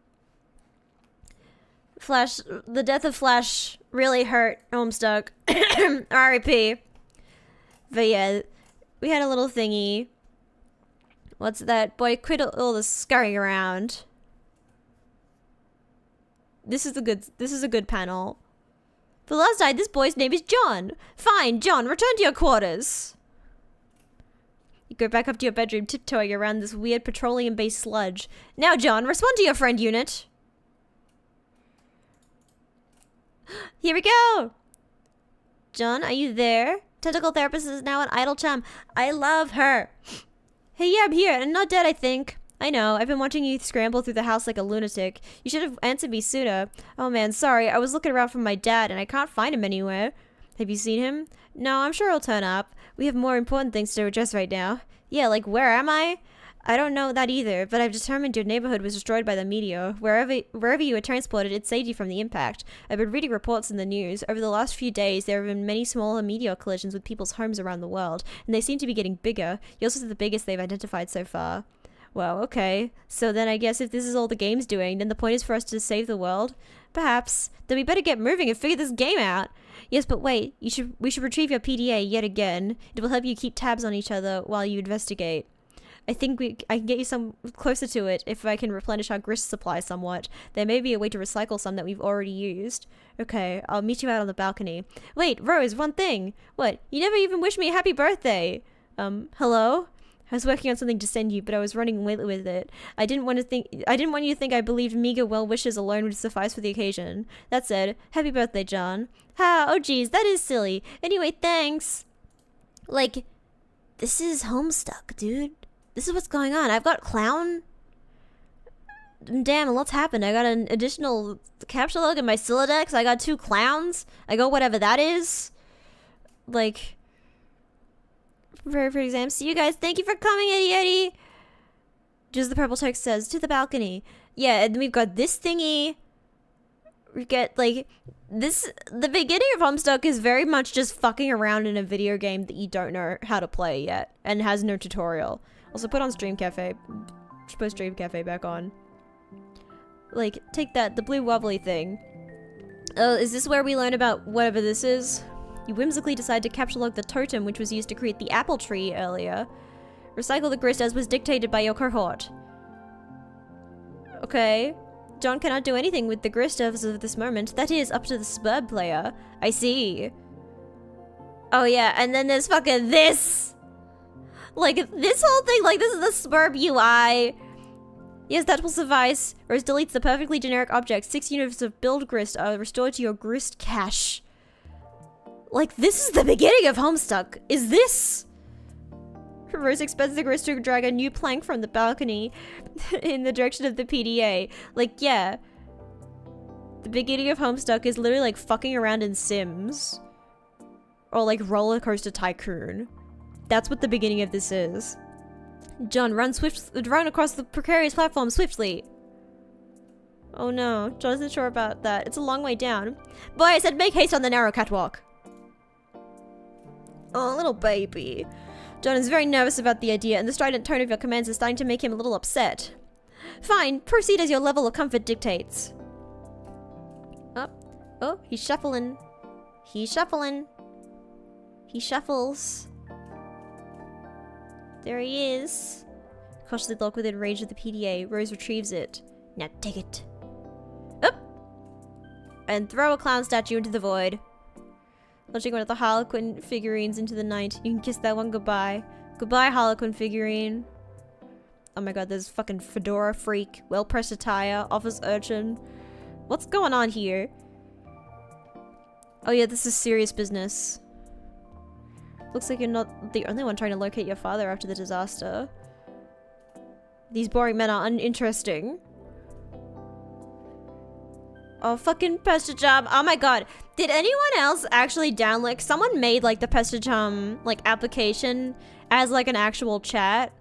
Flash, the death of Flash really hurt Homestuck. R.I.P. But yeah, we had a little thingy. What's that? Boy, quit all the scurrying around. This is a good panel. For last night, this boy's name is John. Fine, John, return to your quarters. You go back up to your bedroom, tiptoeing around this weird petroleum-based sludge. Now, John, respond to your friend unit. Here we go. John, are you there? Tentacle therapist is now an idle chum. I love her. Hey, yeah, I'm here, and not dead, I think. I know, I've been watching you scramble through the house like a lunatic. You should have answered me sooner. Oh man, sorry, I was looking around for my dad, and I can't find him anywhere. Have you seen him? No, I'm sure he'll turn up. We have more important things to address right now. Yeah, like, where am I? I don't know that either, but I've determined your neighborhood was destroyed by the meteor. Wherever you were transported, it saved you from the impact. I've been reading reports in the news. Over the last few days, there have been many smaller meteor collisions with people's homes around the world, and they seem to be getting bigger. Yours is the biggest they've identified so far. Well, okay. So then I guess if this is all the game's doing, then the point is for us to save the world? Perhaps. Then we better get moving and figure this game out. Yes, but wait. We should retrieve your PDA yet again. It will help you keep tabs on each other while you investigate. I think I can get you some closer to it if I can replenish our grist supply somewhat. There may be a way to recycle some that we've already used. Okay, I'll meet you out on the balcony. Wait, Rose, one thing. What? You never even wished me a happy birthday. Hello? I was working on something to send you, but I was running late with it. I didn't want you to think I believed meager well wishes alone would suffice for the occasion. That said, happy birthday, John. Ha, oh geez, that is silly. Anyway, thanks. Like, this is Homestuck, dude. This is what's going on. I've got clown. Damn, a lot's happened. I got an additional capture log in my Silodex. I got 2 clowns. I got whatever that is. Like, prepare for exam. See you guys. Thank you for coming, Eddie. Just the purple text says, to the balcony. Yeah, and we've got this thingy. We get, like, this. The beginning of Homestuck is very much just fucking around in a video game that you don't know how to play yet and has no tutorial. Also, put on Stream Cafe. Put Stream Cafe back on. Like, take that, the blue wobbly thing. Oh, is this where we learn about whatever this is? You whimsically decide to capture log the totem which was used to create the apple tree earlier. Recycle the grist as was dictated by your cohort. Okay. John cannot do anything with the grist as of this moment. That is up to the suburb player. I see. Oh yeah, and then there's fucking this! Like, this whole thing, like, this is the Smurb UI. Yes, that will suffice. Rose deletes the perfectly generic object. 6 units of build grist are restored to your grist cache. Like, this is the beginning of Homestuck. Is this? Rose expends the grist to drag a new plank from the balcony in the direction of the PDA. Like, yeah. The beginning of Homestuck is literally like fucking around in Sims. Or like Roller Coaster Tycoon. That's what the beginning of this is. John, run across the precarious platform swiftly. Oh no, John isn't sure about that. It's a long way down. Boy, I said make haste on the narrow catwalk. Oh, little baby. John is very nervous about the idea, and the strident tone of your commands is starting to make him a little upset. Fine, proceed as your level of comfort dictates. Oh, he's shuffling. He's shuffling. He shuffles. There he is. Cautiously locked within range of the PDA, Rose retrieves it. Now take it. Up! And throw a clown statue into the void. Launching one of the Harlequin figurines into the night. You can kiss that one goodbye. Goodbye, Harlequin figurine. Oh my god, there's fucking fedora freak, well-pressed attire, office urchin. What's going on here? Oh yeah, this is serious business. Looks like you're not the only one trying to locate your father after the disaster. These boring men are uninteresting. Oh, fucking Pestachum. Oh my god. Did anyone else actually download? Someone made like the Pestachum like application as like an actual chat.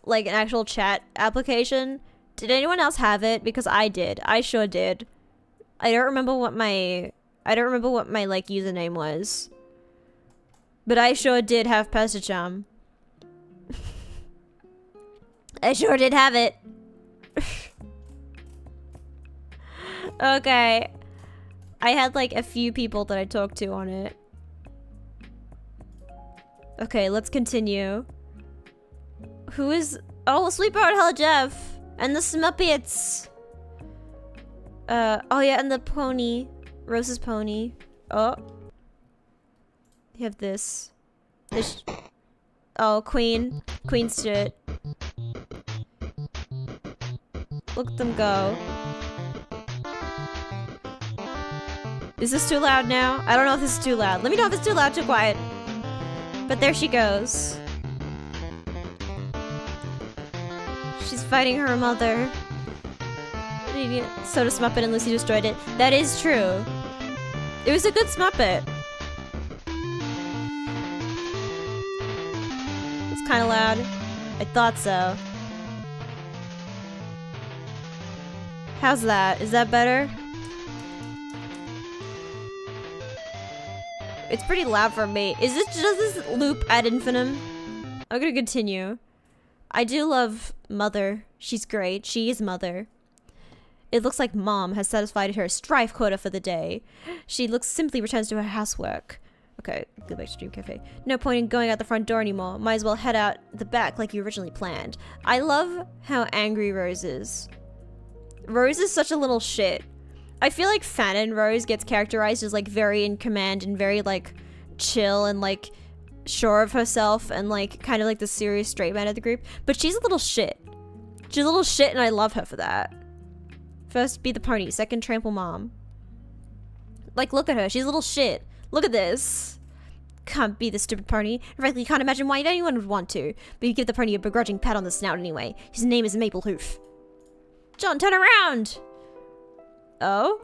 Like an actual chat application. Did anyone else have it? Because I did. I sure did. I don't remember what my like username was. But I sure did have Pestachum. I sure did have it. Okay. I had like a few people that I talked to on it. Okay, let's continue. Who is... Oh, Sweetbird, hello Jeff. And the Smuppets. Oh yeah, and the pony. Rose's pony. Oh. You have this. Oh, Queen. Queen's shit. Look at them go. Is this too loud now? I don't know if this is too loud. Let me know if it's too loud, too quiet. But there she goes. She's fighting her mother. Soda Smuppet and Lucy destroyed it. That is true. It was a good Smuppet. It's kind of loud. I thought so. How's that? Is that better? It's pretty loud for me. Does this loop ad infinitum? I'm gonna continue. I do love Mother. She's great. She is Mother. It looks like Mom has satisfied her strife quota for the day. She simply returns to her housework. Okay, go back to Dream Cafe. No point in going out the front door anymore. Might as well head out the back like you originally planned. I love how angry Rose is. Rose is such a little shit. I feel like Fanon Rose gets characterized as like very in command and very like chill and like sure of herself and like kind of like the serious straight man of the group. But she's a little shit. She's a little shit and I love her for that. First be the pony, second trample mom. Like look at her, she's a little shit. Look at this. Can't be the stupid pony. Frankly, can't imagine why anyone would want to. But you give the pony a begrudging pat on the snout anyway. His name is Maple Hoof. John, turn around! Oh?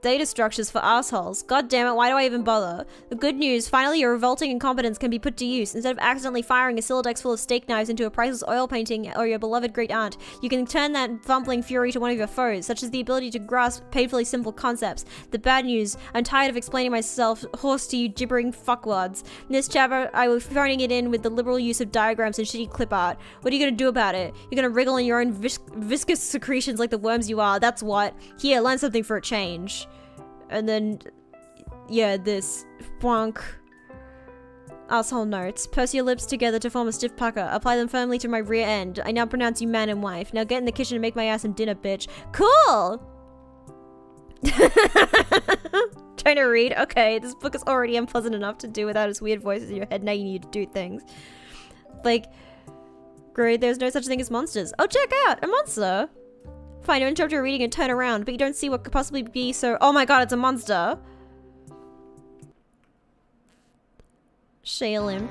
Data structures for assholes. God damn it, why do I even bother? The good news, finally your revolting incompetence can be put to use. Instead of accidentally firing a Silodex full of steak knives into a priceless oil painting or your beloved great aunt, you can turn that fumbling fury to one of your foes, such as the ability to grasp painfully simple concepts. The bad news, I'm tired of explaining myself hoarse to you gibbering fuckwads. In this chapter, I will be throwing it in with the liberal use of diagrams and shitty clip art. What are you gonna do about it? You're gonna wriggle in your own viscous secretions like the worms you are, that's what. Here, learn something for a change. And then, yeah, this bonk. Asshole notes. Purse your lips together to form a stiff pucker. Apply them firmly to my rear end. I now pronounce you man and wife. Now get in the kitchen and make my ass some dinner, bitch. Cool! Trying to read? Okay, this book is already unpleasant enough to do without its weird voices in your head nagging you to do things. Like, great, there's no such thing as monsters. Oh, check out! A monster! Fine, you interrupt your reading and turn around, but you don't see what could possibly be so- Oh my god, it's a monster! Shale imp.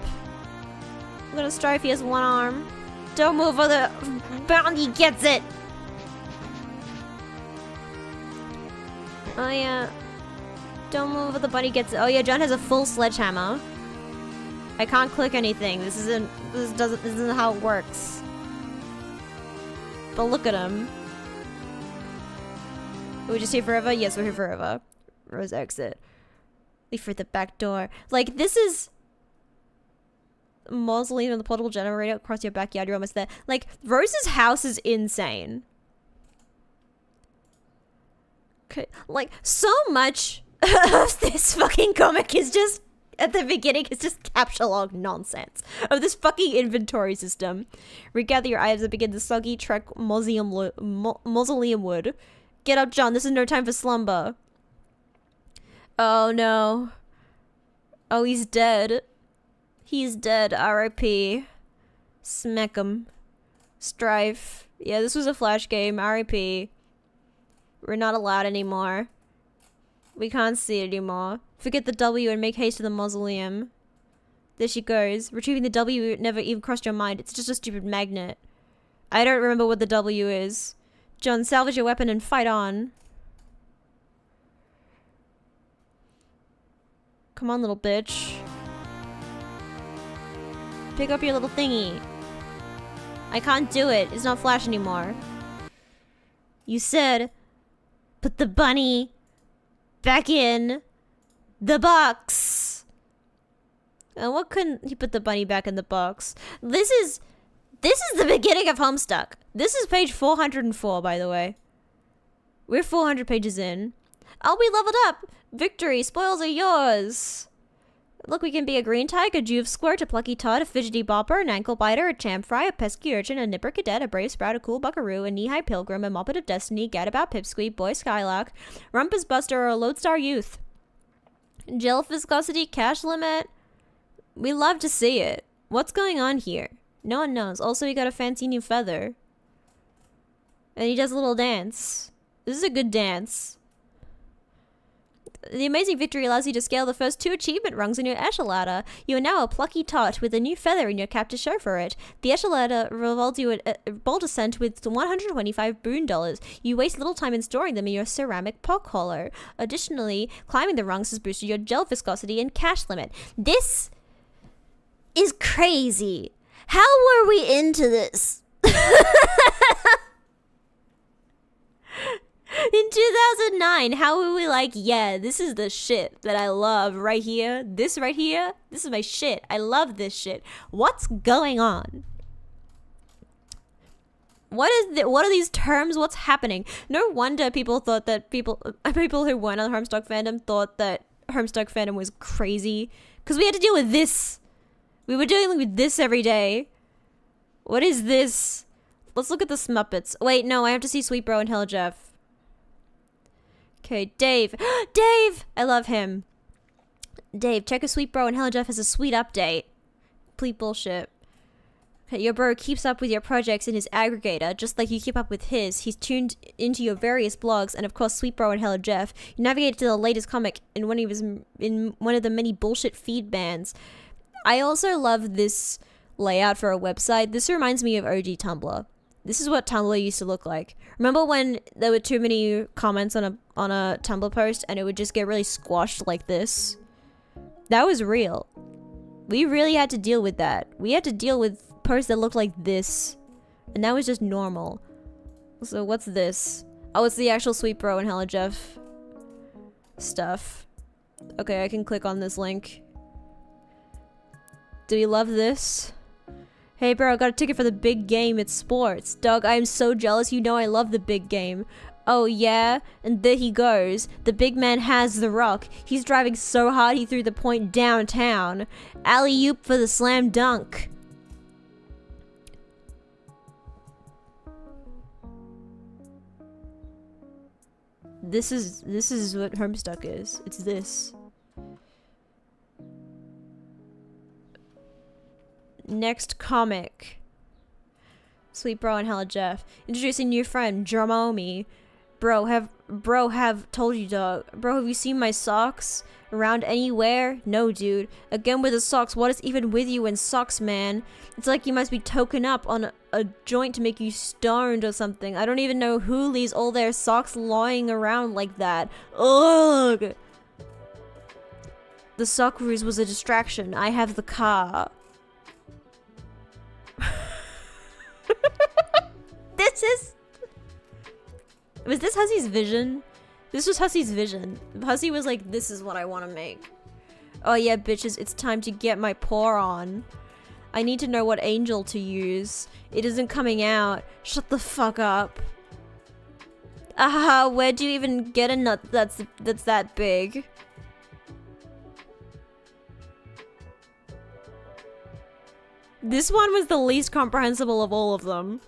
I'm gonna strive, he has one arm. Don't move or the bounty gets it! Oh yeah. Don't move or the bunny gets it. Oh yeah, John has a full sledgehammer. I can't click anything. This isn't how it works. But look at him. Are we just here forever? Yes, we're here forever. Rose exit. Leave for the back door. Like, this is... Mausoleum and the portable generator across your backyard. You're almost there. Like, Rose's house is insane. Okay. Like, so much of this fucking comic is just... At the beginning, it's just capture log nonsense of this fucking inventory system. Regather your items and begin the soggy trek mausoleum wood. Get up, John. This is no time for slumber. Oh, no. Oh, he's dead. He's dead. R.I.P. Smack him. Strife. Yeah, this was a flash game. R.I.P. We're not allowed anymore. We can't see it anymore. Forget the W and make haste to the mausoleum. There she goes. Retrieving the W never even crossed your mind. It's just a stupid magnet. I don't remember what the W is. John, salvage your weapon and fight on. Come on, little bitch. Pick up your little thingy. I can't do it. It's not Flash anymore. You said, put the bunny back in the box. And what couldn't he put the bunny back in the box? This is the beginning of Homestuck. This is page 404, by the way. We're 400 pages in. Oh, we leveled up! Victory! Spoils are yours! Look, we can be a green tyke, a juve squirt, a plucky tot, a fidgety bopper, an ankle biter, a champ fry, a pesky urchin, a nipper cadet, a brave sprout, a cool buckaroo, a knee-high pilgrim, a moppet of destiny, gadabout pipsqueak, boy skylark, rumpus buster, or a lodestar youth. Gel viscosity, cash limit. We love to see it. What's going on here? No one knows. Also, he got a fancy new feather. And he does a little dance. This is a good dance. The amazing victory allows you to scale the first 2 achievement rungs in your Escher ladder. You are now a plucky tot with a new feather in your cap to show for it. The Escher ladder rewards you a bold ascent with 125 boon dollars. You waste little time in storing them in your ceramic pock hollow. Additionally, climbing the rungs has boosted your gel viscosity and cash limit. This is crazy. How were we into this? In 2009, how were we like, yeah, this is the shit that I love right here. This right here, this is my shit. I love this shit. What's going on? What are these terms? What's happening? No wonder people thought that people who weren't on Homestuck fandom thought that Homestuck fandom was crazy. Because we had to deal with this. We were dealing with this every day. What is this? Let's look at the Smuppets. Wait, no, I have to see Sweet Bro and Hell Jeff. Okay, Dave. Dave! I love him. Dave, check if Sweet Bro and Hell Jeff has a sweet update. Complete bullshit. Okay, your bro keeps up with your projects in his aggregator, just like you keep up with his. He's tuned into your various blogs, and of course, Sweet Bro and Hell Jeff. You navigate to the latest comic in one of the many bullshit feed bands. I also love this layout for a website. This reminds me of OG Tumblr. This is what Tumblr used to look like. Remember when there were too many comments on a Tumblr post and it would just get really squashed like this? That was real. We really had to deal with that. We had to deal with posts that looked like this. And that was just normal. So what's this? Oh, it's the actual Sweet Bro and Hella Jeff stuff. Okay, I can click on this link. Do you love this? Hey bro, I got a ticket for the big game. It's sports. Doug, I am so jealous. You know I love the big game. Oh yeah? And there he goes. The big man has the rock. He's driving so hard he threw the point downtown. Alley-oop for the slam dunk. This is what Homestuck is. It's this. Next comic. Sweet Bro and Hella Jeff. Introducing new friend, Dromomi. Bro have told you, dog. Bro, have you seen my socks? Around anywhere? No, dude. Again with the socks. What is even with you and socks, man? It's like you must be token up on a joint to make you stoned or something. I don't even know who leaves all their socks lying around like that. Ugh! The sock ruse was a distraction. I have the car. Was this Hussy's vision? This was Hussy's vision. Hussy was like, this is what I want to make. Oh yeah, bitches, it's time to get my paw on. I need to know what angel to use. It isn't coming out. Shut the fuck up. Ah, where do you even get a nut that's that big? This one was the least comprehensible of all of them.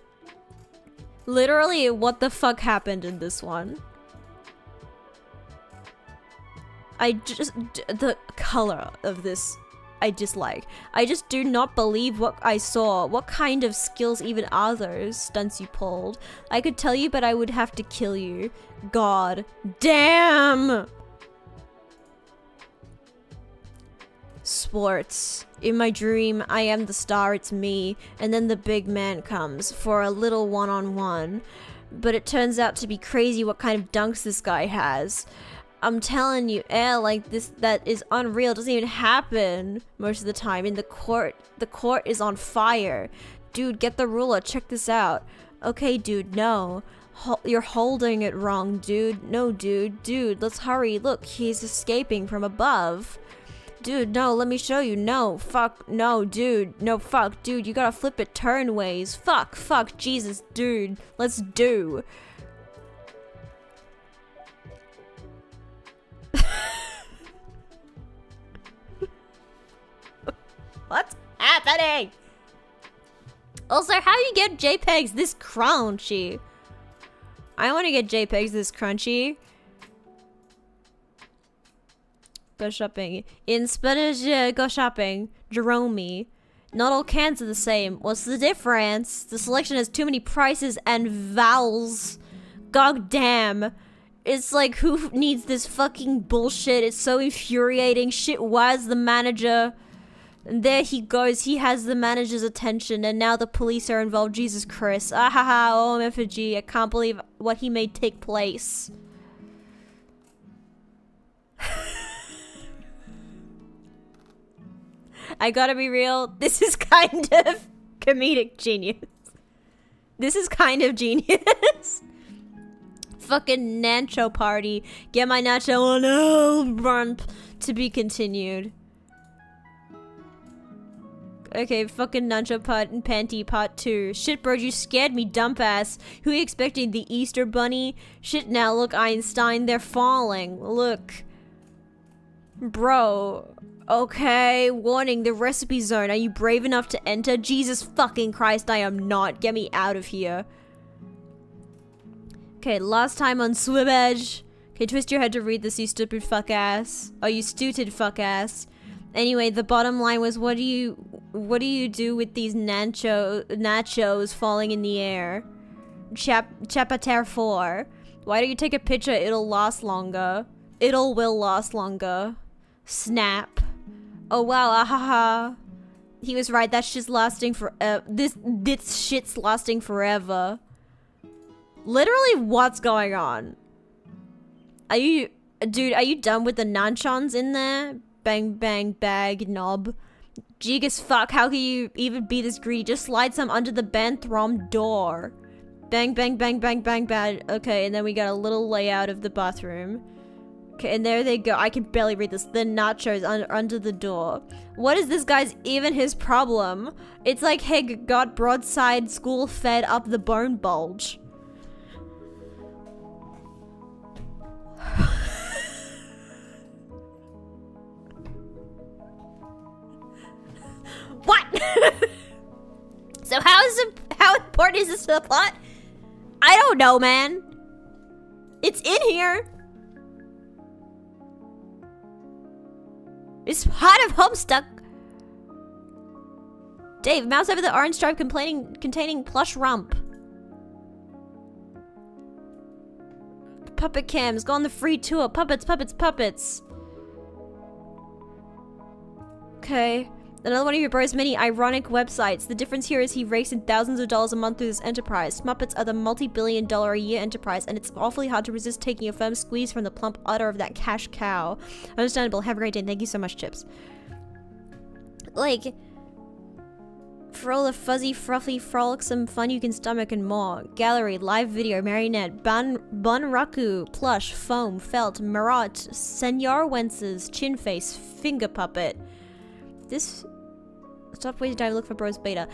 Literally, what the fuck happened in this one? The color of this, I dislike. I just do not believe what I saw. What kind of skills even are those stunts you pulled? I could tell you, but I would have to kill you. God damn! Sports. In my dream, I am the star, it's me, and then the big man comes for a little one-on-one. But it turns out to be crazy what kind of dunks this guy has. I'm telling you, like this, that is unreal. It doesn't even happen most of the time. In the court is on fire. Dude, get the ruler, check this out. Okay, dude, no. You're holding it wrong, dude. No, dude, let's hurry. Look, he's escaping from above. Dude, no, let me show you. No, fuck, no, dude. No, fuck, dude, you gotta flip it turn ways. Fuck, Jesus, dude. Let's do. What's happening? Also, how do you get JPEGs this crunchy? I want to get JPEGs this crunchy. Go shopping. Instead, go shopping. Jerome. Not all cans are the same. What's the difference? The selection has too many prices and vowels. God damn. It's like, who needs this fucking bullshit? It's so infuriating. Shit, where's the manager? And there he goes. He has the manager's attention, and now the police are involved. Jesus Christ. Ahaha, OMFG. I can't believe what he made take place. I gotta be real. This is kind of comedic genius. This is kind of genius. Fucking Nacho party. Get my nacho on a run to be continued. Okay, fucking Nacho part and panty part 2. Shit, bro, you scared me, dump ass. Who are you expecting? The Easter Bunny? Shit, now look, Einstein, they're falling. Look. Bro. Okay, warning, the recipe zone. Are you brave enough to enter? Jesus fucking Christ, I am not. Get me out of here. Okay, last time on Swimmage. Okay, twist your head to read this, you stupid fuck ass. Oh, you stupid fuck ass. Anyway, the bottom line was, what do you do with these nachos falling in the air? Chapter 4. Why don't you take a picture? It'll last longer. Will last longer. Snap. Oh wow, ahaha. He was right, that shit's lasting for this shit's lasting forever. Literally, what's going on? Are you done with the nanchons in there? Bang bang bag knob. Jegus fuck, how can you even be this greedy? Just slide some under the bathroom door. Bang bang bang bang bang bang. Okay, and then we got a little layout of the bathroom. Okay, and there they go. I can barely read this. The nachos under the door. What is this guy's even his problem? It's like, hey, got broadside school fed up the bone bulge. What? So how important is this to the plot? I don't know, man. It's in here. It's part of Homestuck. Dave, mouse over the orange stripe containing plush rump. Puppet cams, go on the free tour. Puppets, puppets, puppets. Okay. Another one of your bro's many ironic websites. The difference here is he rakes in thousands of dollars a month through this enterprise. Muppets are the multi-billion-dollar-a-year enterprise, and it's awfully hard to resist taking a firm squeeze from the plump udder of that cash cow. Understandable. Have a great day. Thank you so much, Chips. Like, for all the fuzzy, fruffy, frolicsome fun you can stomach and more. Gallery, live video, marionette, bunraku, plush, foam, felt, marot, senor wences, chin face, finger puppet. This... Stop wasting time to look for bros beta.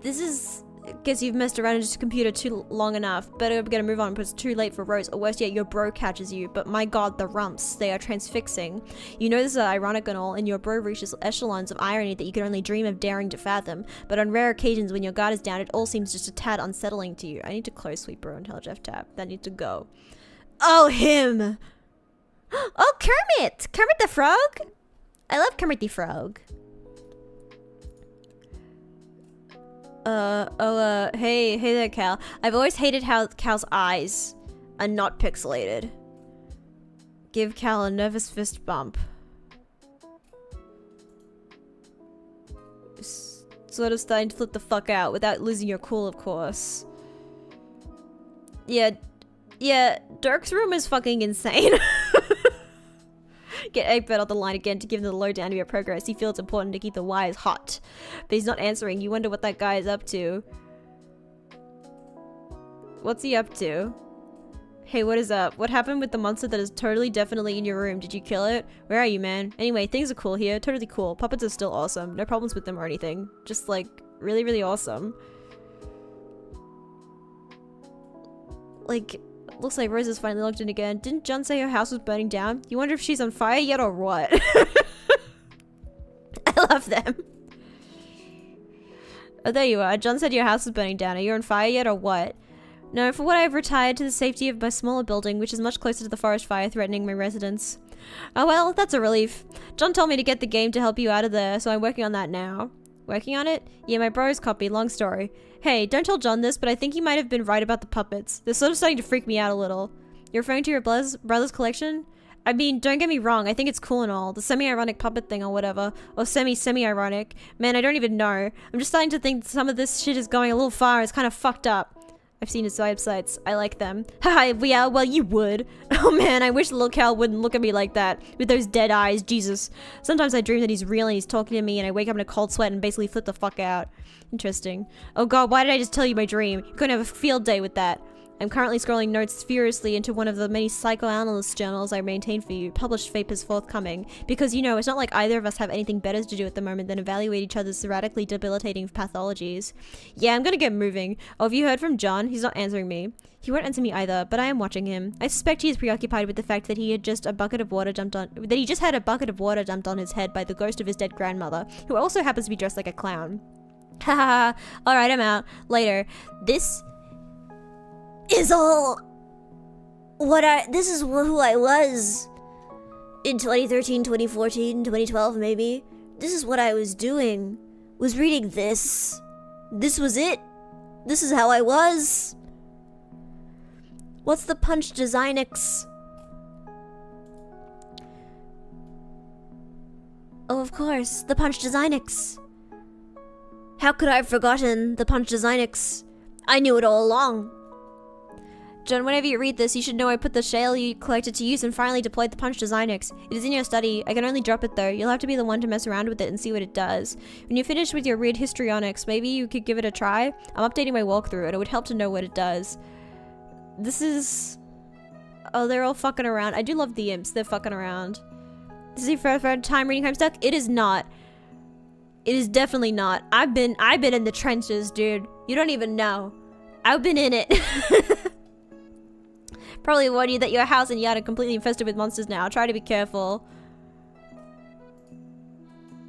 This is... Guess you've messed around in just a computer too long enough. Better get a move on because it's too late for Rose. Or worse yet, your bro catches you. But my god, the rumps. They are transfixing. You know this is ironic and all, and your bro reaches echelons of irony that you could only dream of daring to fathom. But on rare occasions when your guard is down, it all seems just a tad unsettling to you. I need to close sweep bro and tell Jeff tab. That needs to go. Oh, him! Oh, Kermit! Kermit the Frog? I love Kermit the Frog. Hey there, Cal. I've always hated how Cal's eyes are not pixelated. Give Cal a nervous fist bump. Sort of starting to flip the fuck out without losing your cool, of course. Yeah, Dirk's room is fucking insane. Get Egbert on the line again to give him the lowdown of your progress. He feels it's important to keep the wires hot. But he's not answering. You wonder what that guy is up to. What's he up to? Hey, what is up? What happened with the monster that is totally definitely in your room? Did you kill it? Where are you, man? Anyway, things are cool here. Totally cool. Puppets are still awesome. No problems with them or anything. Just like, really, really awesome. Like... Looks like Rose is finally logged in again. Didn't John say her house was burning down? You wonder if she's on fire yet or what? I love them. Oh, there you are. John said your house is burning down. Are you on fire yet or what? No, for what I've retired to the safety of my smaller building, which is much closer to the forest fire threatening my residence. Oh well, that's a relief. John told me to get the game to help you out of there, so I'm working on that now. Working on it? Yeah, my bro's copy. Long story. Hey, don't tell John this, but I think he might have been right about the puppets. They're sort of starting to freak me out a little. You're referring to your brother's collection? I mean, don't get me wrong, I think it's cool and all. The semi-ironic puppet thing or whatever. Or semi-ironic. Man, I don't even know. I'm just starting to think some of this shit is going a little far. It's kind of fucked up. I've seen his websites. I like them. Haha, yeah, well, you would. Oh man, I wish little Cal wouldn't look at me like that. With those dead eyes, Jesus. Sometimes I dream that he's real and he's talking to me and I wake up in a cold sweat and basically flip the fuck out. Interesting. Oh god, why did I just tell you my dream? You couldn't have a field day with that. I'm currently scrolling notes furiously into one of the many psychoanalyst journals I maintain for you. Published papers forthcoming. Because, you know, it's not like either of us have anything better to do at the moment than evaluate each other's radically debilitating pathologies. Yeah, I'm gonna get moving. Oh, have you heard from John? He's not answering me. He won't answer me either, but I am watching him. I suspect he is preoccupied with the fact that he had just had a bucket of water dumped on his head by the ghost of his dead grandmother, who also happens to be dressed like a clown. Haha. Alright, I'm out. Later. This is all this is who I was in 2013, 2014, 2012 maybe. This is what I was doing. Was reading this. This was it. This is how I was. What's the punch designix? Oh, of course, the punch designix. How could I have forgotten the punch designix? I knew it all along. John, whenever you read this, you should know I put the shale you collected to use and finally deployed the punch designix. It is in your study. I can only drop it though. You'll have to be the one to mess around with it and see what it does. When you're finished with your weird histrionics, maybe you could give it a try? I'm updating my walkthrough and it would help to know what it does. This is... Oh, they're all fucking around. I do love the imps. They're fucking around. This is your first time reading Homestuck? It is not. It is definitely not. I've been in the trenches, dude. You don't even know. I've been in it. Probably warn you that your house and yard are completely infested with monsters now. Try to be careful.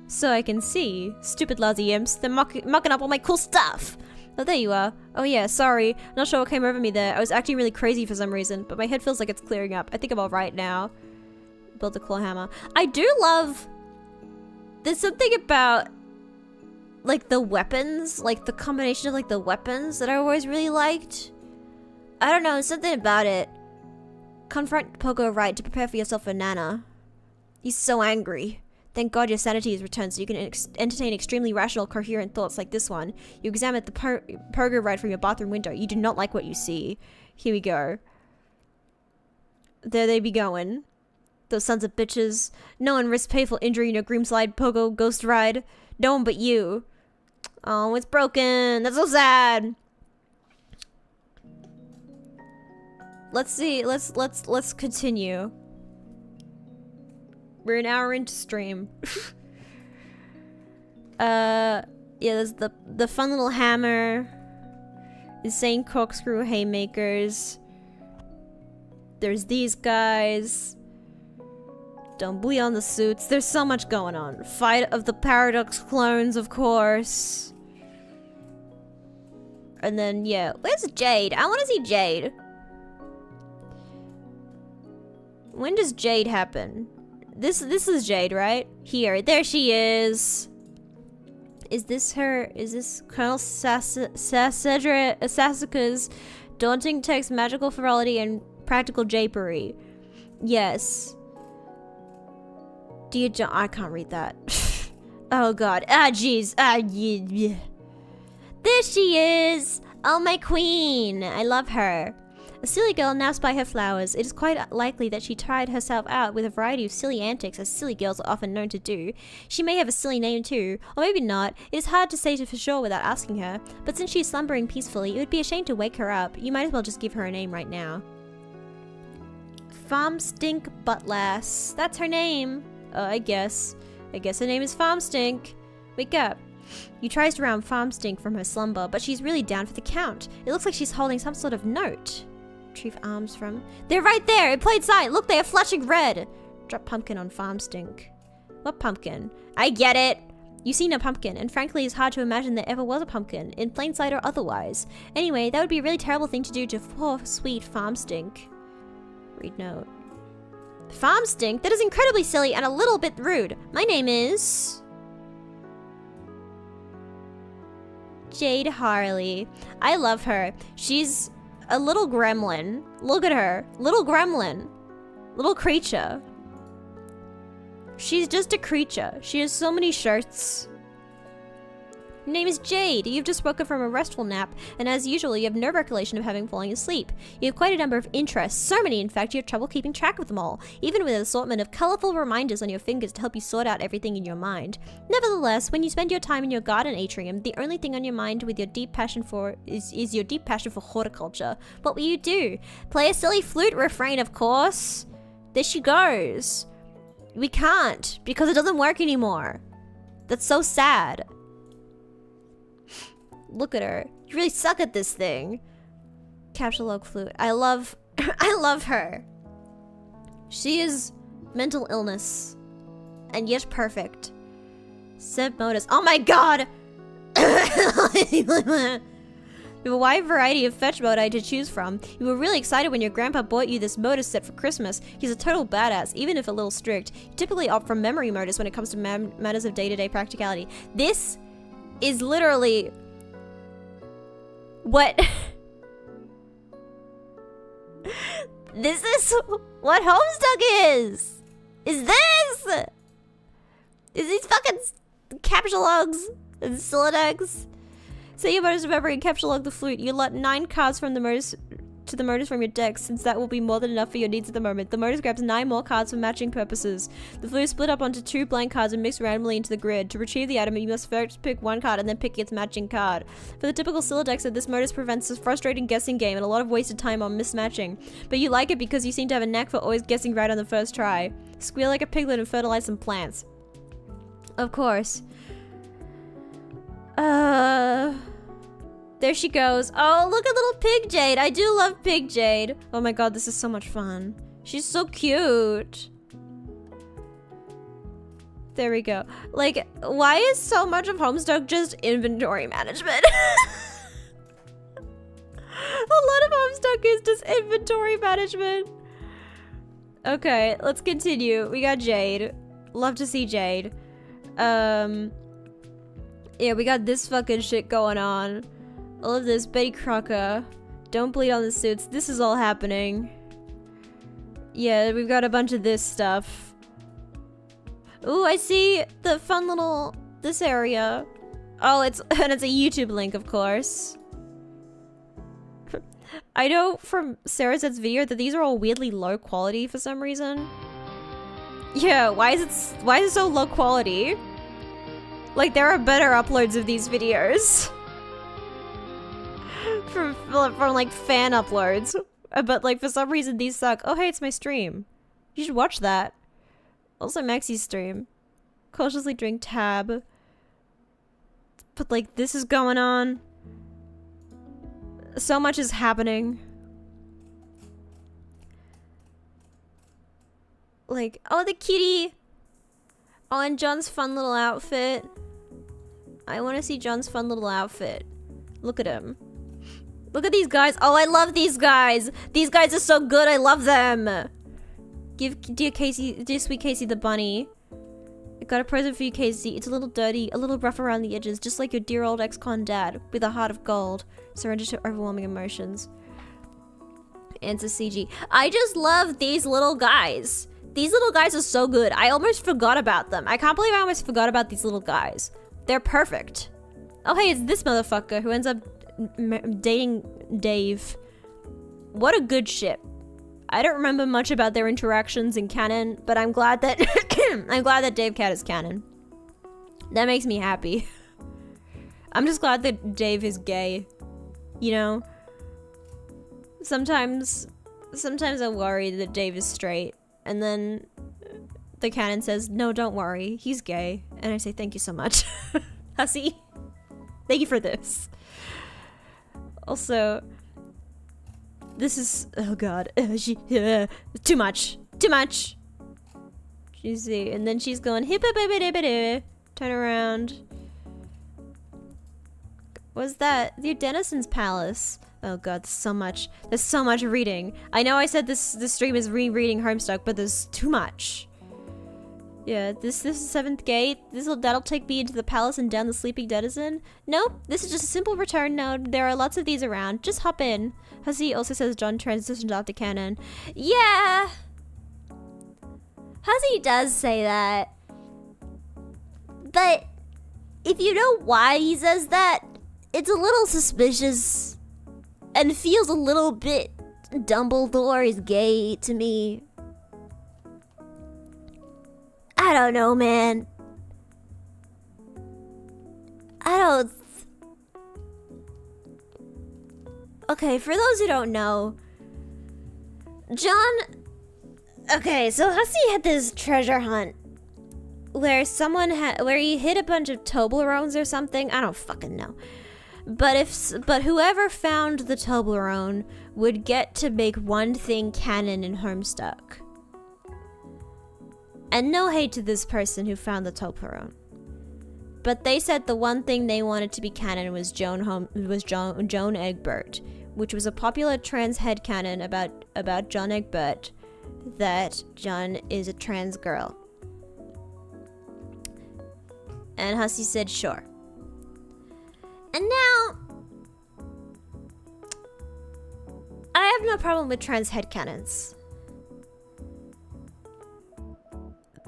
So I can see. Stupid lousy imps. They're mucking up all my cool stuff. Oh, there you are. Oh yeah, sorry. Not sure what came over me there. I was acting really crazy for some reason, but my head feels like it's clearing up. I think I'm alright now. Build a claw hammer. I do love... There's something about... like the weapons, like the combination of like the weapons that I always really liked. I don't know, something about it. Confront Pogo right to prepare for yourself for Nana. He's so angry. Thank God your sanity is returned so you can entertain extremely rational, coherent thoughts like this one. You examine the Pogo right from your bathroom window. You do not like what you see. Here we go. There they be going. Those sons of bitches. No one risks painful injury in your Grimslide Pogo ghost ride. No one but you. Oh, it's broken. That's so sad. Let's see. Let's continue. We're an hour into stream. Yeah, there's the fun little hammer. Insane corkscrew haymakers. There's these guys. Don't bleed on the suits. There's so much going on. Fight of the Paradox clones, of course. And then, yeah. Where's Jade? I want to see Jade. When does Jade happen? This is Jade, right? Here. There she is. Is this her? Is this Colonel Sasuke's daunting text, magical frivolity, and practical japery? Yes. Dear John, I can't read that. Oh god. Ah, jeez. Ah, yeah. There she is! Oh, my queen! I love her. A silly girl naps by her flowers. It is quite likely that she tried herself out with a variety of silly antics, as silly girls are often known to do. She may have a silly name too, or maybe not. It is hard to say for sure without asking her. But since she is slumbering peacefully, it would be a shame to wake her up. You might as well just give her a name right now. Farm Stink Buttlass. That's her name. I guess. I guess her name is Farm Stink. Wake up. You tries to round Farm Stink from her slumber, but she's really down for the count. It looks like she's holding some sort of note. Retrieve arms from... They're right there! In plain sight! Look, they are flashing red! Drop pumpkin on Farm Stink. What pumpkin? I get it! You've seen a pumpkin, and frankly it's hard to imagine there ever was a pumpkin, in plain sight or otherwise. Anyway, that would be a really terrible thing to do to poor, sweet Farm Stink. Read note. Farm Stink? That is incredibly silly and a little bit rude. My name is... Jade Harley. I love her. She's A little gremlin. Look at her. Little gremlin. Little creature. She's just a creature. She has so many shirts. Your name is Jade. You've just woken from a restful nap, and as usual, you have no recollection of having fallen asleep. You have quite a number of interests, so many in fact you have trouble keeping track of them all, even with an assortment of colorful reminders on your fingers to help you sort out everything in your mind. Nevertheless, when you spend your time in your garden atrium, the only thing on your mind with your deep passion for is your deep passion for horticulture. What will you do? Play a silly flute refrain, of course. There she goes. We can't, because it doesn't work anymore. That's so sad. Look at her. You really suck at this thing. Capsule log flute. I love her. She is mental illness. And yet perfect. Seb modus. Oh my god! You have a wide variety of fetch modi to choose from. You were really excited when your grandpa bought you this modus set for Christmas. He's a total badass, even if a little strict. You typically opt for memory modus when it comes to matters of day-to-day practicality. This is literally what this is what Homestuck is this? Is these fucking capsule logs and Solidex? Say your modus remember and capsule log the flute. You lot 9 cards from the modus to the modus from your deck, since that will be more than enough for your needs at the moment. The modus grabs 9 more cards for matching purposes. The flute is split up onto 2 blank cards and mixed randomly into the grid. To retrieve the item, you must first pick 1 card and then pick its matching card. For the typical Solidexer, this modus prevents a frustrating guessing game and a lot of wasted time on mismatching. But you like it because you seem to have a knack for always guessing right on the first try. Squeal like a piglet and fertilize some plants. Of course. There she goes. Oh, look at little Pig Jade. I do love Pig Jade. Oh my god, this is so much fun. She's so cute. There we go. Like, why is so much of Homestuck just inventory management? A lot of Homestuck is just inventory management. Okay, let's continue. We got Jade. Love to see Jade. Yeah, we got this fucking shit going on. All of this, Betty Crocker. Don't bleed on the suits. This is all happening. Yeah, we've got a bunch of this stuff. Ooh, I see the fun little, this area. Oh, and it's a YouTube link, of course. I know from Sarah Z's video that these are all weirdly low quality for some reason. Yeah, why is it so low quality? Like, there are better uploads of these videos. from like fan uploads. But like for some reason these suck. Oh hey, it's my stream. You should watch that. Also Maxi's stream. Cautiously drink tab. But like this is going on. So much is happening. Like, oh the kitty. Oh, and John's fun little outfit. I want to see John's fun little outfit. Look at him. Look at these guys. Oh, I love these guys. These guys are so good. I love them. Give dear sweet Casey the bunny. I got a present for you, Casey. It's a little dirty, a little rough around the edges, just like your dear old ex-con dad, with a heart of gold. Surrender to overwhelming emotions. Answer CG. I just love these little guys. These little guys are so good. I almost forgot about them. I can't believe I almost forgot about these little guys. They're perfect. Oh, hey, it's this motherfucker who ends up dating Dave. What a good ship. I don't remember much about their interactions in canon, but I'm glad that I'm glad that Dave Cat is canon. That makes me happy. I'm just glad that Dave is gay. You know? Sometimes I'm worried that Dave is straight, and then the canon says, no, don't worry, he's gay. And I say, thank you so much. Hussy. Thank you for this. Also, this is, oh god, too much. You see, and then she's going, turn around. What's that? The Denison's Palace. Oh god, there's so much reading. I know I said this stream is rereading Homestuck, but there's too much. Yeah, this is 7th gate. That'll take me into the palace and down the sleeping denizen. Nope, this is just a simple return node. There are lots of these around. Just hop in. Hussey also says John transitioned off to canon. Yeah! Hussey does say that. But if you know why he says that, it's a little suspicious and feels a little bit Dumbledore is gay to me. I don't know, man. Okay, for those who don't know, John... Okay, so Hussey had this treasure hunt where where he hit a bunch of Toblerones or something. I don't fucking know. But whoever found the Toblerone would get to make one thing canon in Homestuck. And no hate to this person who found the Toblerone. But they said the one thing they wanted to be canon was Joan Egbert, which was a popular trans headcanon about John Egbert, that John is a trans girl. And Hussey said sure. And now, I have no problem with trans headcanons.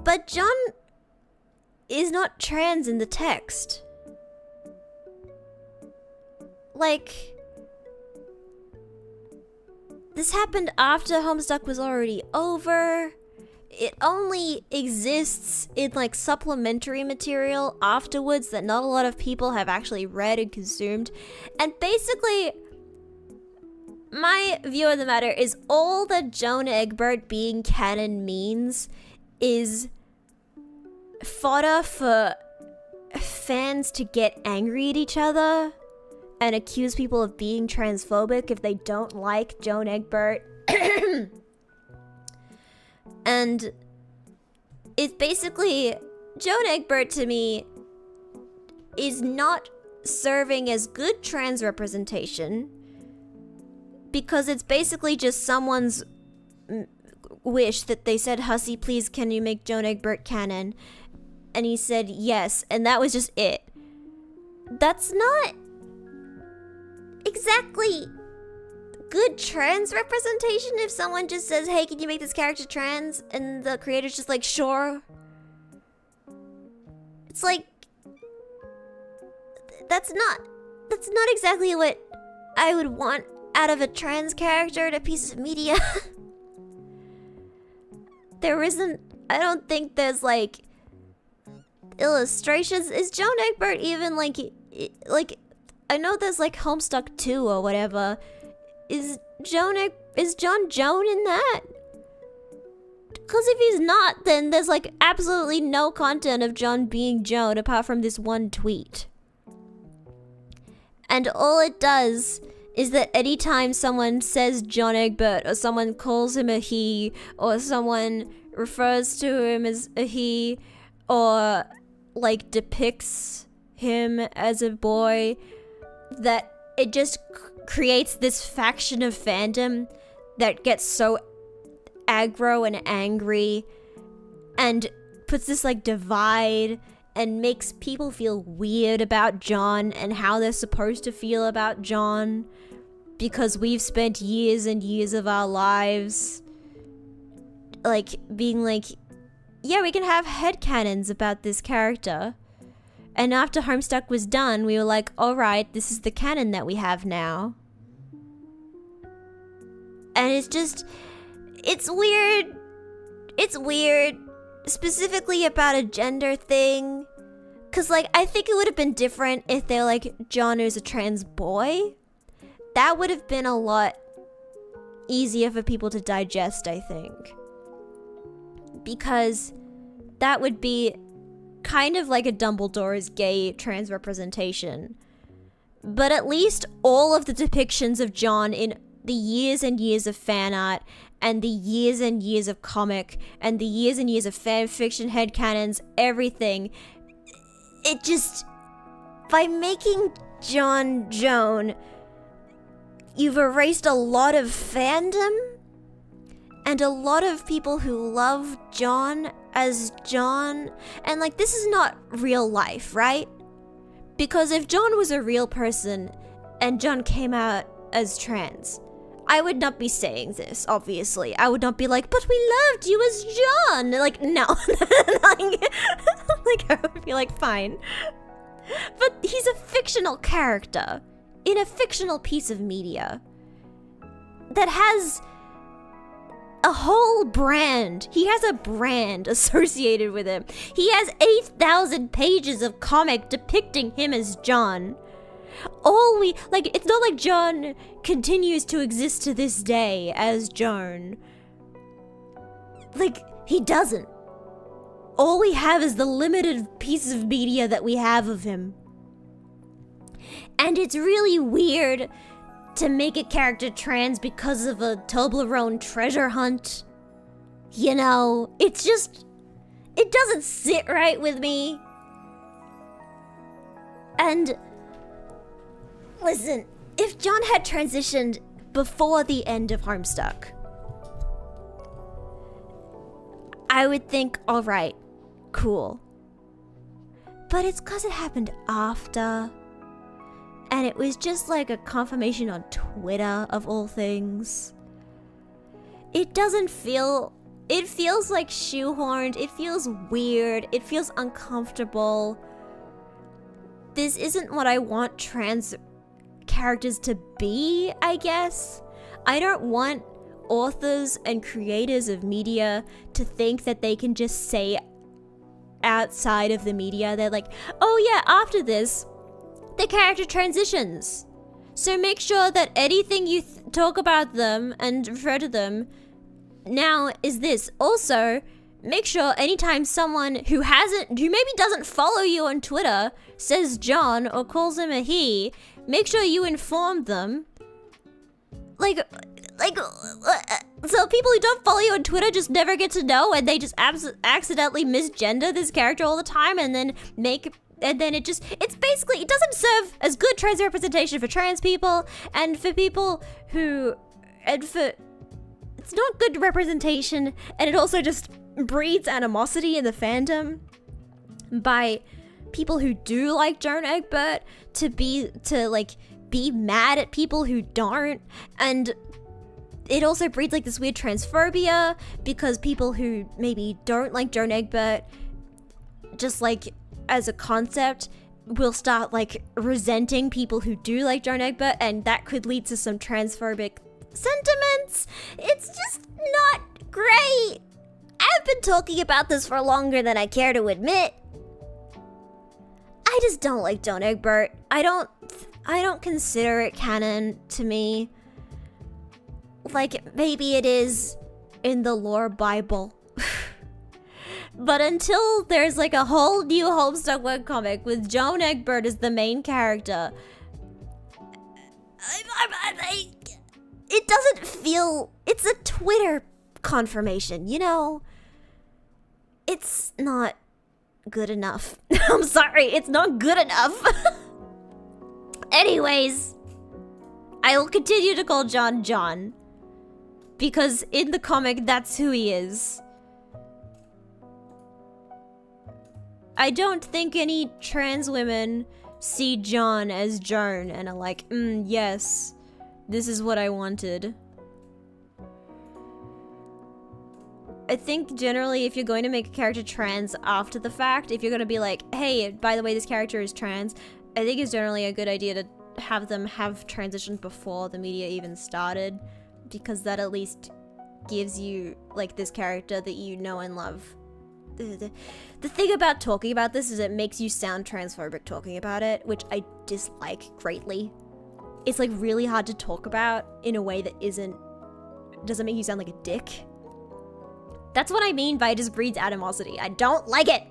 But John is not trans in the text. Like, this happened after Homestuck was already over. It only exists in like supplementary material afterwards that not a lot of people have actually read and consumed. And basically, my view of the matter is all that Joan Egbert being canon means is fodder for fans to get angry at each other and accuse people of being transphobic if they don't like Joan Egbert. And it's basically, Joan Egbert to me is not serving as good trans representation because it's basically just someone's wish that they said, Hussey, please can you make Joan Egbert canon? And he said yes, and that was just it. That's not exactly good trans representation if someone just says, hey, can you make this character trans? And the creator's just like, sure. It's like, that's not exactly what I would want out of a trans character in a piece of media. I don't think there's like illustrations. Is Joan Egbert even like, I know there's like Homestuck 2 or whatever. Is John Joan in that? Because if he's not, then there's like absolutely no content of John being Joan apart from this one tweet. And all it does is that anytime someone says John Egbert or someone calls him a he or someone refers to him as a he or like depicts him as a boy, that it just creates this faction of fandom that gets so aggro and angry and puts this like divide and makes people feel weird about John and how they're supposed to feel about John because we've spent years and years of our lives like being like, yeah, we can have headcanons about this character. And after Homestuck was done, we were like, alright, this is the canon that we have now. And it's weird. It's weird. Specifically about a gender thing. Because, like, I think it would have been different if they're like, John is a trans boy. That would have been a lot easier for people to digest, I think. Because that would be kind of like a Dumbledore's gay trans representation. But at least all of the depictions of John in the years and years of fan art and the years and years of comic and the years and years of fan fiction headcanons, everything, it just, by making John Joan, you've erased a lot of fandom and a lot of people who love John as John, and like, this is not real life, right? Because if John was a real person and John came out as trans, I would not be saying this, obviously. I would not be like, but we loved you as John. Like, no. Like, I would be like, fine. But he's a fictional character in a fictional piece of media that has a whole brand. He has a brand associated with him. He has 8,000 pages of comic depicting him as John. It's not like John continues to exist to this day as John. Like, he doesn't. All we have is the limited piece of media that we have of him. And it's really weird to make a character trans because of a Toblerone treasure hunt. You know, it doesn't sit right with me. And listen, if John had transitioned before the end of Homestuck, I would think, alright, cool. But it's because it happened after. And it was just like a confirmation on Twitter, of all things. It doesn't feel... It feels like shoehorned. It feels weird. It feels uncomfortable. This isn't what I want trans characters to be, I guess. I don't want authors and creators of media to think that they can just say outside of the media, they're like, oh yeah, after this, the character transitions. So make sure that anything you talk about them and refer to them now is this. Also, make sure anytime someone who maybe doesn't follow you on Twitter says John or calls him a he, make sure you inform them. So people who don't follow you on Twitter just never get to know, and they just accidentally misgender this character all the time, and then it doesn't serve as good trans representation for trans people, and for people it's not good representation, and it also just breeds animosity in the fandom by people who do like Joan Egbert to be mad at people who don't, and it also breeds like this weird transphobia because people who maybe don't like Joan Egbert, just like as a concept, will start like resenting people who do like Joan Egbert, and that could lead to some transphobic sentiments. It's just not great. I've been talking about this for longer than I care to admit. I just don't like Joan Egbert. I don't consider it canon to me. Like, maybe it is in the lore Bible. But until there's like a whole new Homestuck webcomic with Joan Egbert as the main character, it doesn't feel... It's a Twitter confirmation, you know? It's not good enough. I'm sorry, it's not good enough. Anyways, I will continue to call John John, because in the comic, that's who he is. I don't think any trans women see John as Joan and are like, yes, this is what I wanted. I think generally if you're going to make a character trans after the fact, if you're going to be like, hey, by the way, this character is trans, I think it's generally a good idea to have them have transitioned before the media even started, because that at least gives you like this character that you know and love. The thing about talking about this is it makes you sound transphobic talking about it, which I dislike greatly. It's like really hard to talk about in a way that doesn't make you sound like a dick. That's what I mean by it just breeds animosity. I don't like it.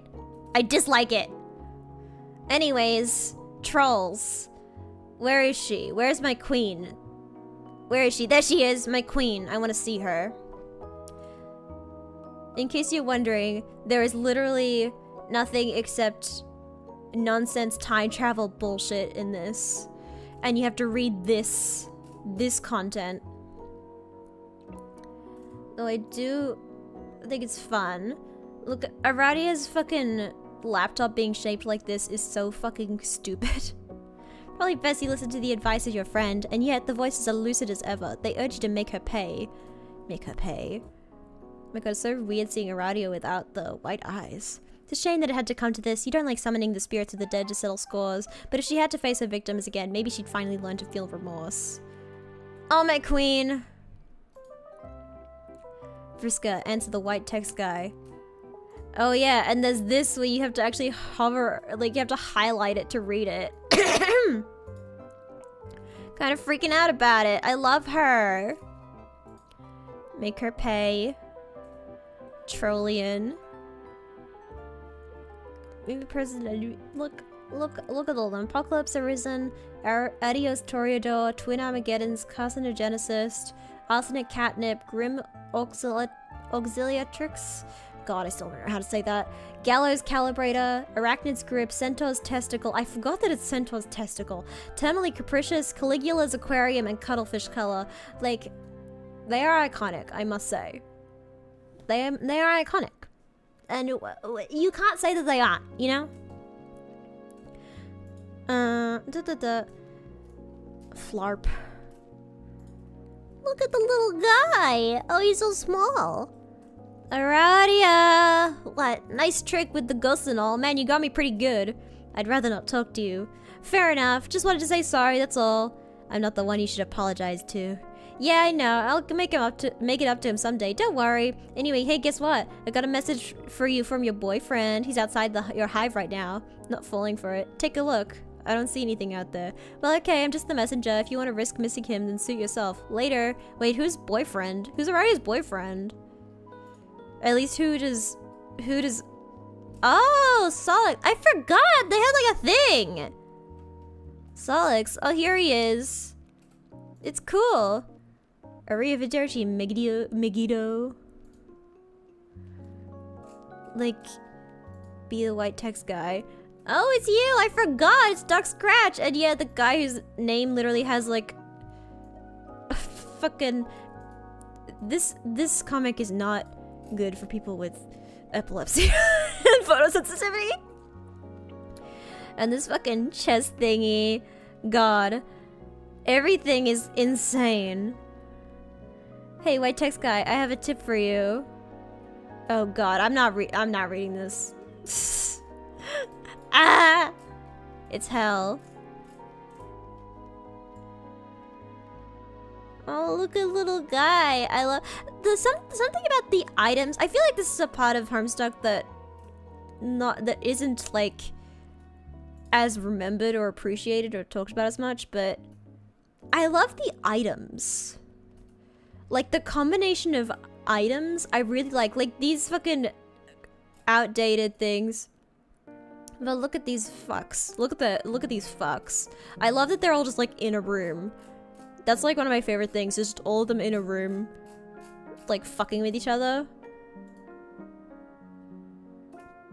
I dislike it. Anyways, trolls. Where is she? Where's my queen? Where is she? There she is, my queen. I want to see her. In case you're wondering, there is literally nothing except nonsense time travel bullshit in this. And you have to read this content. Though I do think it's fun. Look, Aradia's fucking laptop being shaped like this is so fucking stupid. Probably best you listen to the advice of your friend, and yet the voices are lucid as ever. They urge you to make her pay. Make her pay. Oh my god, it's so weird seeing Aradia without the white eyes. It's a shame that it had to come to this. You don't like summoning the spirits of the dead to settle scores, but if she had to face her victims again, maybe she'd finally learn to feel remorse. Oh, my queen. Vriska, answer the white text guy. Oh yeah, and there's this where you have to actually hover, like you have to highlight it to read it. Kind of freaking out about it. I love her. Make her pay. Trollian. Maybe president. Look at all of them. Apocalypse Arisen, Adios Toreador, Twin Armageddons, Carcinogenicist, Arsenic Catnip, Grim Auxiliatrix. God, I still don't know how to say that. Gallows Calibrator, Arachnid's Grip, Centaur's Testicle. I forgot that it's Centaur's Testicle. Terminally Capricious, Caligula's Aquarium, and Cuttlefish Color. Like, they are iconic, I must say. They are iconic. And you can't say that they aren't, you know? Flarp. Look at the little guy. Oh, he's so small. Aradia! What? Nice trick with the ghosts and all. Man, you got me pretty good. I'd rather not talk to you. Fair enough. Just wanted to say sorry, that's all. I'm not the one you should apologize to. Yeah, I know. I'll make it up to him someday. Don't worry. Anyway, hey, guess what? I got a message for you from your boyfriend. He's outside your hive right now. Not falling for it. Take a look. I don't see anything out there. Well, okay, I'm just the messenger. If you want to risk missing him, then suit yourself. Later. Wait, who's boyfriend? Who's Aradia's boyfriend? At least who does... Oh, Solix. I forgot! They had like a thing! Solix. Oh, here he is. It's cool. Arrivederci, Megiddo. Like, be the white text guy. Oh, it's you! I forgot! It's Duck Scratch! And yeah, the guy whose name literally has like... fucking... This comic is not good for people with epilepsy and photosensitivity. And this fucking chest thingy. God. Everything is insane. Hey, white text guy, I have a tip for you. Oh god, I'm not reading this. Ah! It's hell. Oh, look at little guy. I love something about the items. I feel like this is a part of Homestuck that isn't like as remembered or appreciated or talked about as much, but I love the items. Like the combination of items I really like these fucking outdated things. But look at these fucks. Look at these fucks. I love that they're all just like in a room. That's like one of my favorite things, just all of them in a room, like fucking with each other.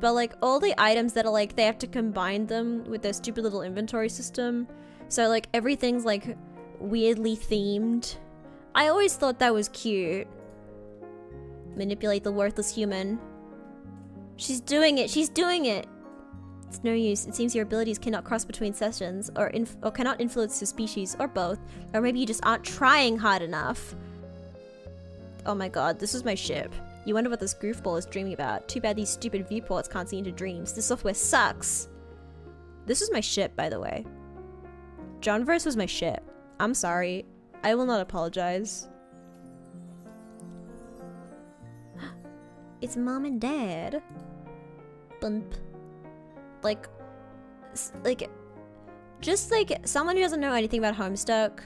But like all the items that are like, they have to combine them with their stupid little inventory system. So like everything's like weirdly themed. I always thought that was cute. Manipulate the worthless human. She's doing it, she's doing it! It's no use. It seems your abilities cannot cross between sessions, or cannot influence the species, or both. Or maybe you just aren't trying hard enough. Oh my god, this is my ship. You wonder what this goofball is dreaming about. Too bad these stupid viewports can't see into dreams. This software sucks. This is my ship, by the way. Johnverse was my ship. I'm sorry. I will not apologize. It's mom and dad. Bump. Like, just like someone who doesn't know anything about Homestuck,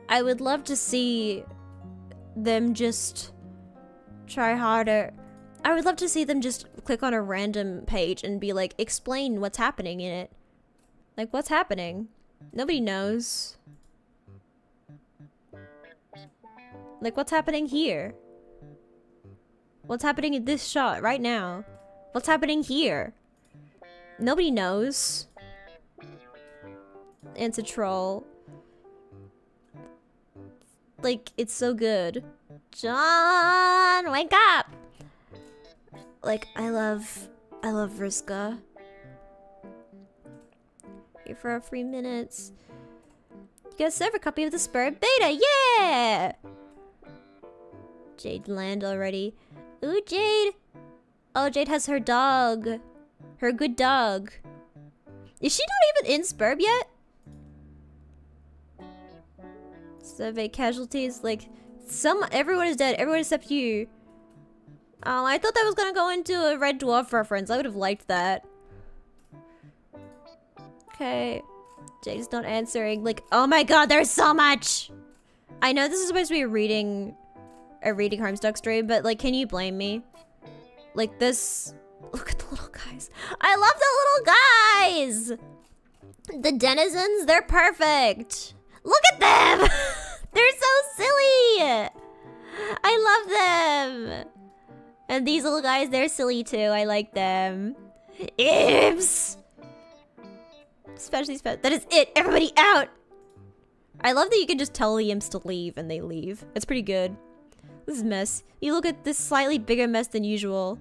I would love to see them just try harder. I would love to see them just click on a random page and be like, explain what's happening in it. Like, what's happening? Nobody knows. Like, what's happening here? What's happening in this shot right now? What's happening here? Nobody knows. And to troll. Like, it's so good. John, wake up! Like, I love Vriska. Here for our free minutes. Get a server copy of the Spur Beta, yeah! Jade land already. Ooh, Jade! Oh, Jade has her dog. Her good dog. Is she not even in Spurb yet? Survey casualties, like, everyone is dead, everyone except you. Oh, I thought that was gonna go into a Red Dwarf reference. I would have liked that. Okay. Jade's not answering. Like, oh my god, there's so much! I know this is supposed to be a reading Homestuck stream, but like, can you blame me? Like this, look at the little guys. I love the little guys! The denizens, they're perfect. Look at them! They're so silly! I love them! And these little guys, they're silly too. I like them. Imps! Especially that is it! Everybody out! I love that you can just tell the imps to leave and they leave. That's pretty good. This is a mess. You look at this slightly bigger mess than usual.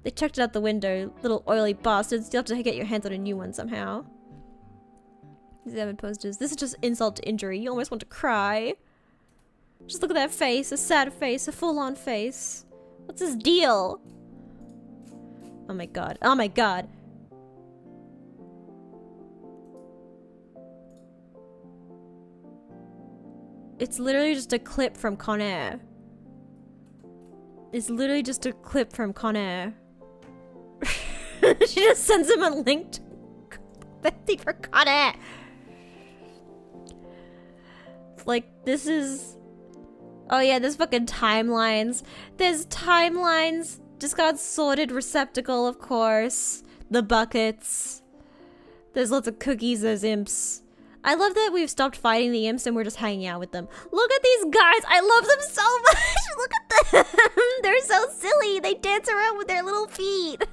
They chucked it out the window. Little oily bastards. You'll have to get your hands on a new one somehow. These Evan posters. This is just insult to injury. You almost want to cry. Just look at that face. A sad face. A full-on face. What's his deal? Oh my god. Oh my god. It's literally just a clip from Con Air. It's literally just a clip from Con Air. She just sends him a link to that thing for Con Air. Like, this is... Oh yeah, there's fucking timelines. There's timelines. Discard's sorted receptacle, of course. The buckets. There's lots of cookies, there's imps. I love that we've stopped fighting the imps and we're just hanging out with them. Look at these guys! I love them so much! Look at them! They're so silly! They dance around with their little feet!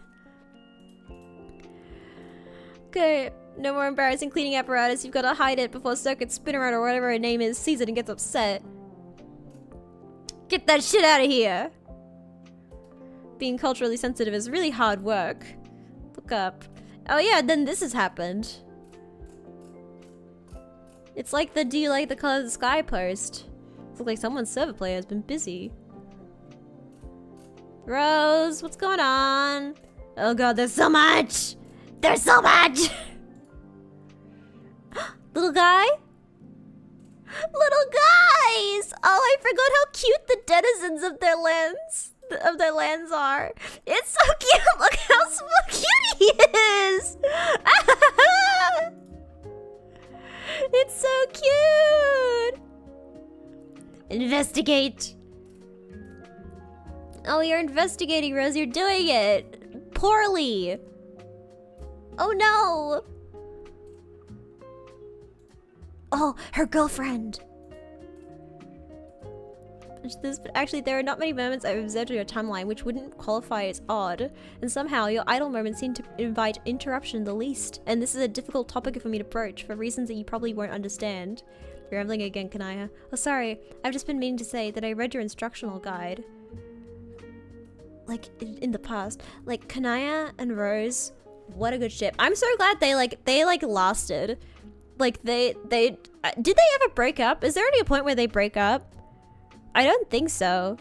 Okay, no more embarrassing cleaning apparatus. You've got to hide it before Circuit Spinner or whatever her name is sees it and gets upset. Get that shit out of here! Being culturally sensitive is really hard work. Look up. Oh yeah, then this has happened. It's like the "Do you like the color of the sky" post. It's like someone's server player has been busy. Rose, what's going on? Oh god, there's so much! There's so much! Little guy? Little guys! Oh, I forgot how cute the denizens of their lands are. It's so cute! Look how cute he is! It's so cute! Investigate! Oh, you're investigating, Rose. You're doing it! Poorly! Oh no! Oh, her girlfriend! Actually, there are not many moments I've observed on your timeline which wouldn't qualify as odd, and somehow your idle moments seem to invite interruption the least, and this is a difficult topic for me to broach, for reasons that you probably won't understand. You're rambling again, Kanaya. Oh, sorry. I've just been meaning to say that I read your instructional guide. Like, in the past. Like, Kanaya and Rose, what a good ship. I'm so glad they lasted. Like, did they ever break up? Is there any point where they break up? I don't think so.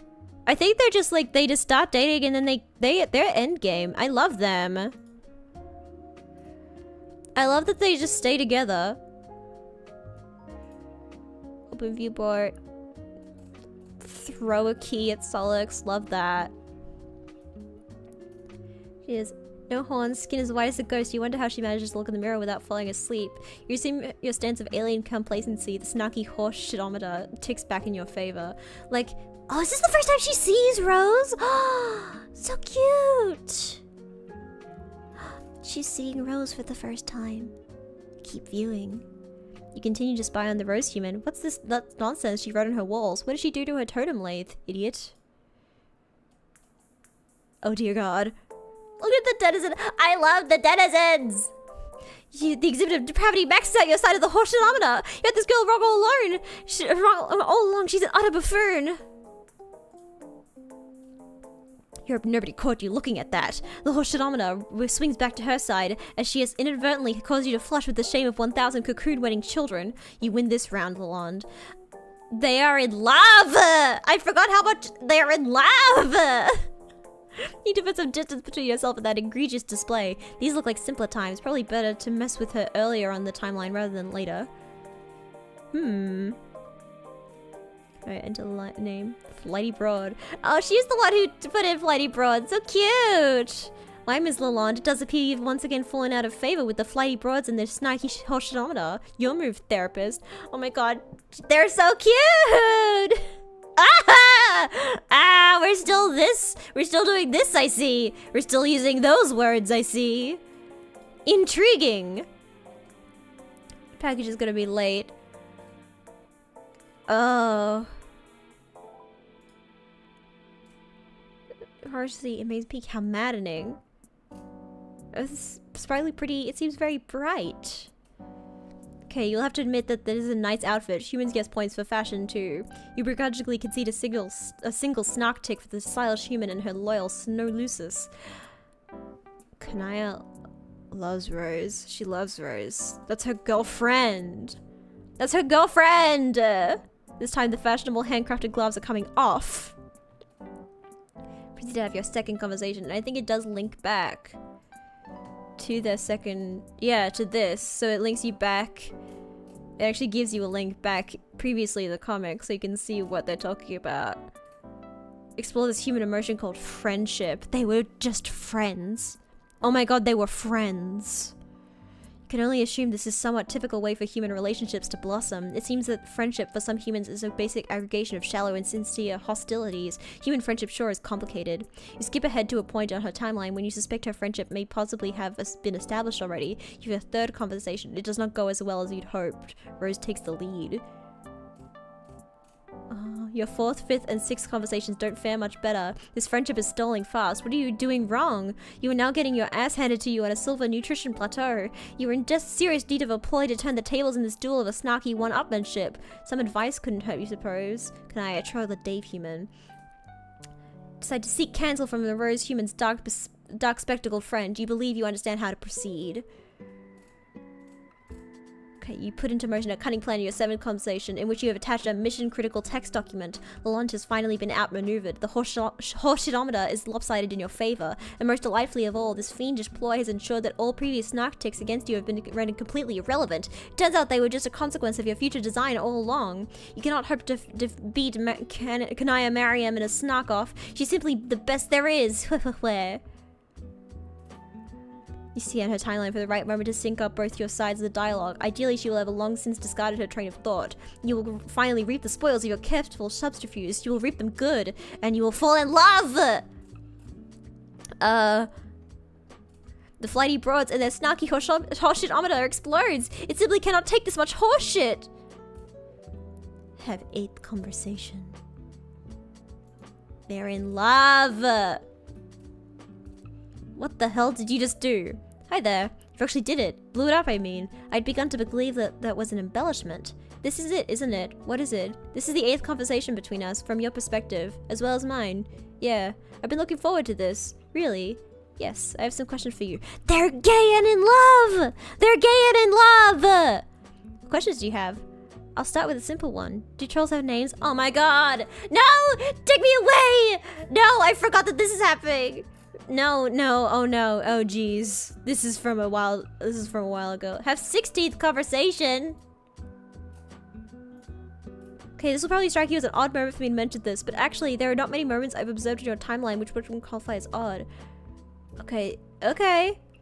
I think they're just like, they just start dating and then they're endgame. I love them. I love that they just stay together. Open viewport. Throw a key at Solix. Love that. She has no horns, skin as white as a ghost. You wonder how she manages to look in the mirror without falling asleep. You assume your stance of alien complacency, the snarky horse shitometer, ticks back in your favor. Like, oh, is this the first time she sees Rose? Oh, so cute! She's seeing Rose for the first time. Keep viewing. You continue to spy on the Rose human. What's this nonsense she wrote on her walls? What did she do to her totem lathe, idiot? Oh dear god. Look at the denizen. I love the denizens! The exhibit of depravity maxes out your side of the horse-ometer. You had this girl wrong all alone. All along, she's an utter buffoon. You hope nobody caught you looking at that. The horse-ometer swings back to her side as she has inadvertently caused you to flush with the shame of 1,000 cocoon-wedding children. You win this round, Lalonde. They are in love! I forgot how much they are in love! You need to put some distance between yourself and that egregious display. These look like simpler times. Probably better to mess with her earlier on the timeline rather than later. Alright, enter the name. Flighty Broad. Oh, she's the one who put in Flighty Broad. So cute! Why, Ms. Lalonde, it does appear you've once again fallen out of favor with the Flighty Broads and their snarky horse-ometer. Your move, therapist. Oh my god, they're so cute! We're still doing this, I see. We're still using those words, I see. Intriguing. Package is gonna be late. Oh. Harshly, it makes peak. How maddening. It's probably pretty. It seems very bright. Okay, you'll have to admit that this is a nice outfit. Humans get points for fashion too. You begrudgingly concede a single snark tick for the stylish human and her loyal Snow Lucis. Kanaya loves Rose. She loves Rose. That's her girlfriend. That's her girlfriend! This time the fashionable handcrafted gloves are coming off. Proceed to have your second conversation. And I think it does link back to their second, to this. So it links you back. It actually gives you a link back previously in the comic so you can see what they're talking about. Explore this human emotion called friendship. They were just friends. Oh my god, they were friends. You can only assume this is a somewhat typical way for human relationships to blossom. It seems that friendship for some humans is a basic aggregation of shallow and sincere hostilities. Human friendship sure is complicated. You skip ahead to a point on her timeline when you suspect her friendship may possibly have been established already. You have a third conversation. It does not go as well as you'd hoped. Rose takes the lead. Your fourth, fifth, and sixth conversations don't fare much better. This friendship is stalling fast. What are you doing wrong? You are now getting your ass handed to you on a silver nutrition plateau. You are in serious need of a ploy to turn the tables in this duel of a snarky one-upmanship. Some advice couldn't hurt, you suppose. Can I troll the Dave human? Decide to seek counsel from the Rose human's dark spectacled friend. Do you believe you understand how to proceed? Okay, you put into motion a cunning plan in your seventh conversation in which you have attached a mission-critical text document. The launch has finally been outmaneuvered. The horse-ometer is lopsided in your favor. And most delightfully of all, this fiendish ploy has ensured that all previous snark ticks against you have been rendered completely irrelevant. It turns out they were just a consequence of your future design all along. You cannot hope to beat Kanaya Mariam in a snark-off. She's simply the best there is. You see on her timeline for the right moment to sync up both your sides of the dialogue. Ideally, she will have long since discarded her train of thought. You will finally reap the spoils of your careful subterfuge. You will reap them good, and you will fall in love! The Flighty Broads and their snarky horseshit-ometer explodes! It simply cannot take this much horseshit! Have eighth conversation. They're in love! What the hell did you just do? Hi there. You actually did it. Blew it up, I mean. I'd begun to believe that that was an embellishment. This is it, isn't it? What is it? This is the eighth conversation between us, from your perspective, as well as mine. Yeah, I've been looking forward to this. Really? Yes, I have some questions for you. They're gay and in love! They're gay and in love! What questions do you have? I'll start with a simple one. Do trolls have names? Oh my god! No! Take me away! No, I forgot that this is happening! No, oh no, oh geez. This is from a while ago. Have 16th conversation! Okay, this will probably strike you as an odd moment for me to mention this, but actually, there are not many moments I've observed in your timeline which would qualify as odd. Okay.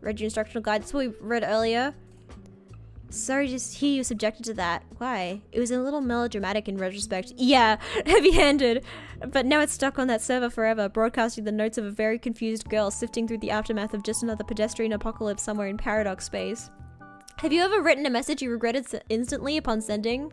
Read your instructional guide. That's what we read earlier. Sorry to hear you subjected to that. Why? It was a little melodramatic in retrospect. Yeah, heavy-handed. But now it's stuck on that server forever, broadcasting the notes of a very confused girl sifting through the aftermath of just another pedestrian apocalypse somewhere in paradox space. Have you ever written a message you regretted instantly upon sending?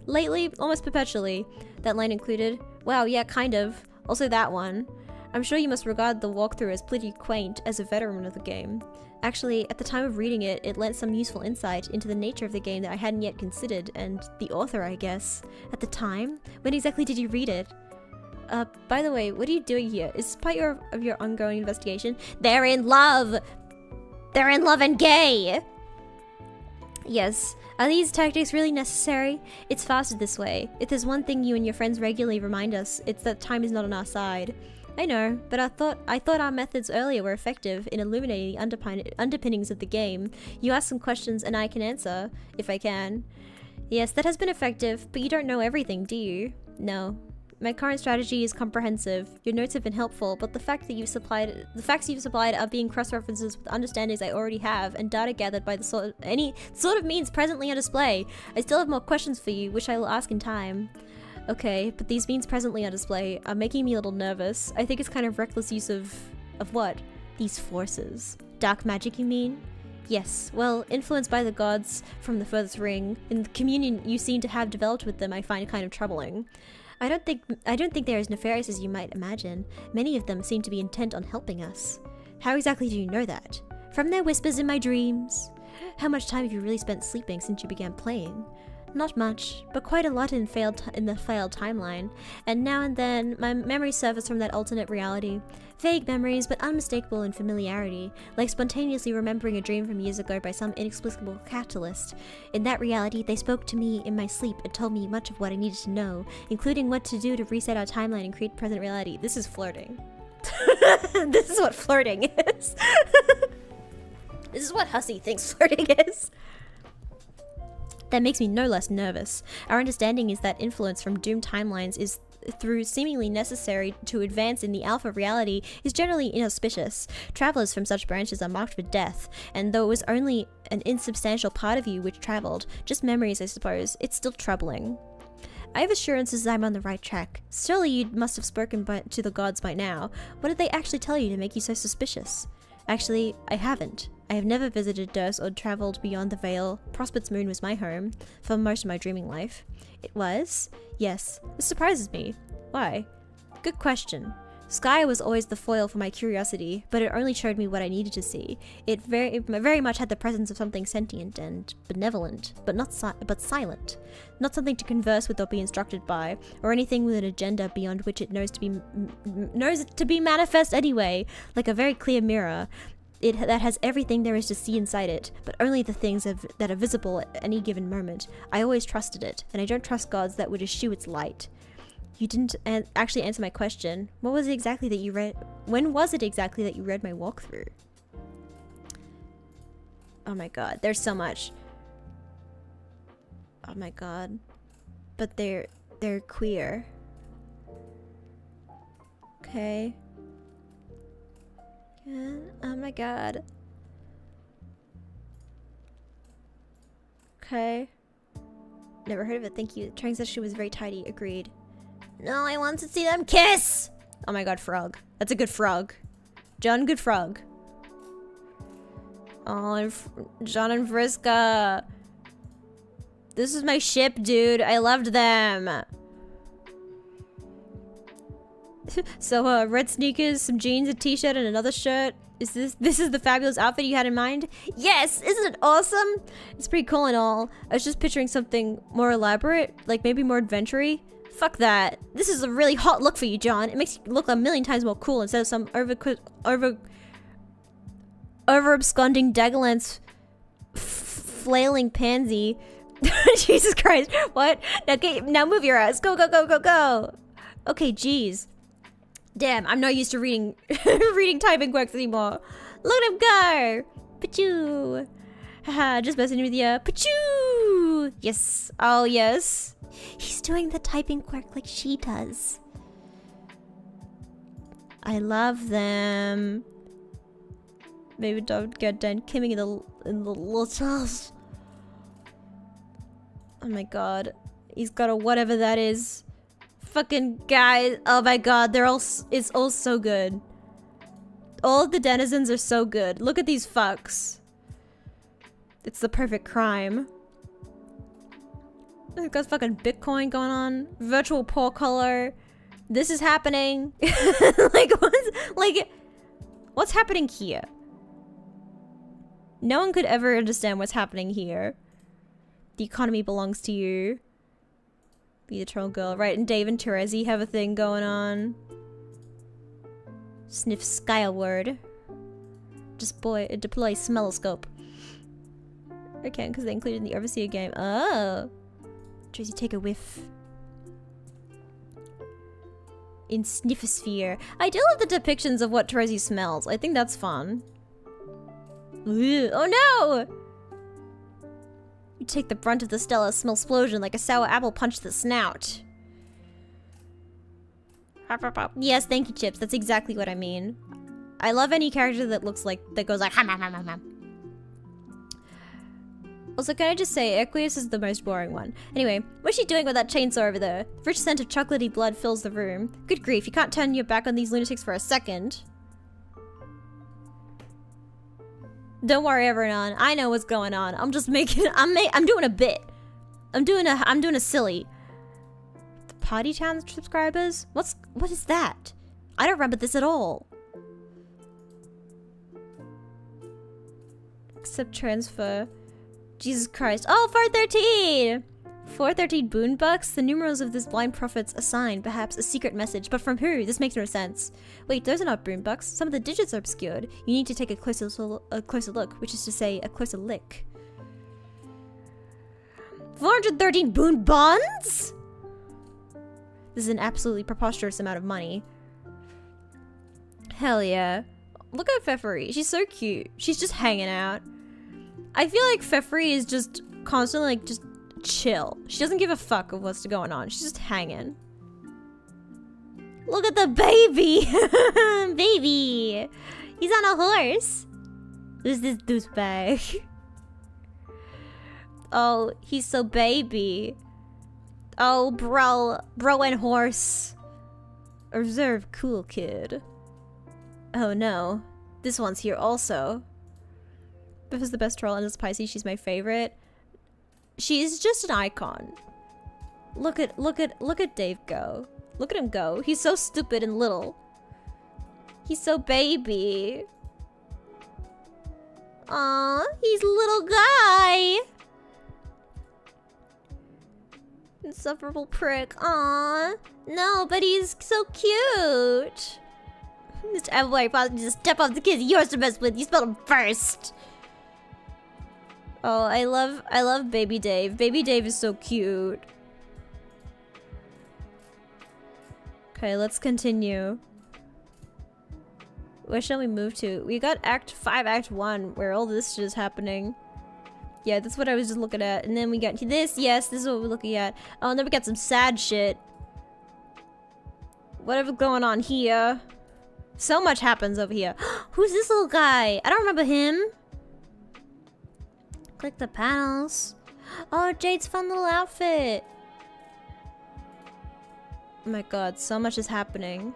Lately, almost perpetually. That line included, wow, yeah, kind of. Also that one. I'm sure you must regard the walkthrough as pretty quaint as a veteran of the game. Actually, at the time of reading it, it lent some useful insight into the nature of the game that I hadn't yet considered, and the author, I guess. At the time? When exactly did you read it? By the way, what are you doing here? Is this part of your ongoing investigation? They're in love! They're in love and gay! Yes. Are these tactics really necessary? It's faster this way. If there's one thing you and your friends regularly remind us, it's that time is not on our side. I know, but I thought our methods earlier were effective in illuminating the underpinnings of the game. You ask some questions and I can answer, if I can. Yes, that has been effective, but you don't know everything, do you? No. My current strategy is comprehensive. Your notes have been helpful, but the facts you've supplied are being cross-references with understandings I already have and data gathered by any sort of means presently on display. I still have more questions for you, which I will ask in time. Okay, but these means presently on display are making me a little nervous. I think it's kind of reckless use of what? These forces. Dark magic, you mean? Yes, well, influenced by the gods from the furthest ring, and the communion you seem to have developed with them I find kind of troubling. I don't think they're as nefarious as you might imagine. Many of them seem to be intent on helping us. How exactly do you know that? From their whispers in my dreams. How much time have you really spent sleeping since you began playing? Not much, but quite a lot in the failed timeline, and now and then my memories surface from that alternate reality. Vague memories, but unmistakable in familiarity, like spontaneously remembering a dream from years ago by some inexplicable catalyst. In that reality, they spoke to me in my sleep and told me much of what I needed to know, including what to do to reset our timeline and create present reality. This is flirting. This is what flirting is. This is what Hussy thinks flirting is. That makes me no less nervous. Our understanding is that influence from doomed timelines is through seemingly necessary to advance in the alpha reality is generally inauspicious. Travelers from such branches are marked for death, and though it was only an insubstantial part of you which traveled, just memories I suppose, it's still troubling. I have assurances I'm on the right track. Surely you must have spoken to the gods by now. What did they actually tell you to make you so suspicious? Actually, I haven't. I have never visited Durst or travelled beyond the Vale. Prosper's Moon was my home for most of my dreaming life. It was? Yes. This surprises me. Why? Good question. Sky was always the foil for my curiosity, but it only showed me what I needed to see. It very much had the presence of something sentient and benevolent, but silent. Not something to converse with or be instructed by, or anything with an agenda beyond which it knows to be manifest anyway, like a very clear mirror. That has everything there is to see inside it, but only the things that are visible at any given moment. I always trusted it, and I don't trust gods that would eschew its light. You didn't actually answer my question. What was it exactly that you read? When was it exactly that you read my walkthrough? Oh my god, there's so much. Oh my god. But they're queer. Okay. Yeah. Oh my god. Okay. Never heard of it, thank you. The training session was very tidy, agreed. No, I want to see them kiss! Oh my god, frog. That's a good frog. John, good frog. Oh, John and Vriska. This is my ship, dude. I loved them. So, red sneakers, some jeans, a t-shirt, and another shirt. This is the fabulous outfit you had in mind? Yes! Isn't it awesome? It's pretty cool and all. I was just picturing something more elaborate, like maybe more adventure-y. Fuck that. This is a really hot look for you, John. It makes you look a million times more cool instead of some over-absconding Daggerlance flailing pansy. Jesus Christ. What? Now move your ass. Go, go, go, go, go. Okay, jeez. Damn, I'm not used to reading typing quirks anymore. Look at him go! Pachoo! Haha, just messing with ya. Pachoo! Yes. Oh, yes. He's doing the typing quirk like she does. I love them. Maybe don't get done kimming in the littles. Oh my god. He's got a whatever that is. Fucking guys. Oh my god, it's all so good. All of the denizens are so good. Look at these fucks. It's the perfect crime. They've got fucking Bitcoin going on. Virtual pork color. This is happening. What's happening here? No one could ever understand what's happening here. The economy belongs to you. Be the troll girl. Right, and Dave and Terezi have a thing going on. Sniff skyward. Just deploy smelloscope. I can't because they included in the Overseer game. Oh. Terezi, take a whiff. In Sniffosphere. I do love the depictions of what Terezi smells. I think that's fun. Ugh. Oh no! You take the brunt of the Stella smell explosion like a sour apple punch to the snout. Yes, thank you, Chips. That's exactly what I mean. I love any character that looks like, that goes like ham ham ham ham ham. Also, can I just say, Aqueous is the most boring one. Anyway, what's she doing with that chainsaw over there? The rich scent of chocolatey blood fills the room. Good grief, you can't turn your back on these lunatics for a second. Don't worry, everyone. I know what's going on. I'm just making. I'm doing a bit. I'm doing a silly. The Party Town subscribers? What is that? I don't remember this at all. Accept transfer. Jesus Christ. Oh, 413! 413 boon bucks? The numerals of this blind prophet's a sign, perhaps a secret message. But from who? This makes no sense. Wait, those are not boon bucks. Some of the digits are obscured. You need to take a closer look, which is to say, a closer lick. 413 boon bonds? This is an absolutely preposterous amount of money. Hell yeah. Look at Pfeffery. She's so cute. She's just hanging out. I feel like Pfeffery is just constantly like just chill. She doesn't give a fuck of what's going on. She's just hanging. Look at the baby! Baby! He's on a horse. Who's this douchebag? Oh, he's so baby. Oh, bro and horse. Observe, cool kid. Oh no, this one's here also. Biff is the best troll and it's Pisces. She's my favorite. She's just an icon. Look at Dave go. Look at him go. He's so stupid and little. He's so baby. Aw, he's a little guy. Insufferable prick. Aw, no, but he's so cute. Mr. Everywhere, possibly just step off the kids yours to mess with. You spelled him first. Oh, I love Baby Dave. Baby Dave is so cute. Okay, let's continue. Where shall we move to? We got Act 5, Act 1, where all this shit is happening. Yeah, that's what I was just looking at. And then we got this. Yes, this is what we're looking at. Oh, and then we got some sad shit. Whatever's going on here. So much happens over here. Who's this little guy? I don't remember him. Click the panels. Oh, Jade's fun little outfit. Oh my god, so much is happening.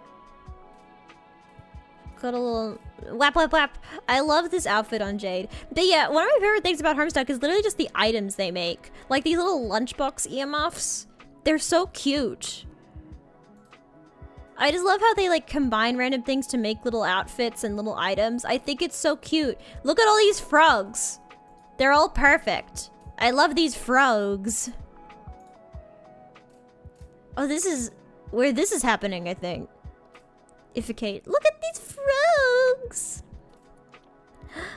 Got a little whap whap whap. I love this outfit on Jade. But yeah, one of my favorite things about Homestuck is literally just the items they make. Like these little lunchbox earmuffs. They're so cute. I just love how they like combine random things to make little outfits and little items. I think it's so cute. Look at all these frogs. They're all perfect. I love these frogs. Oh, this is where this is happening, I think. Ificate. Look at these frogs.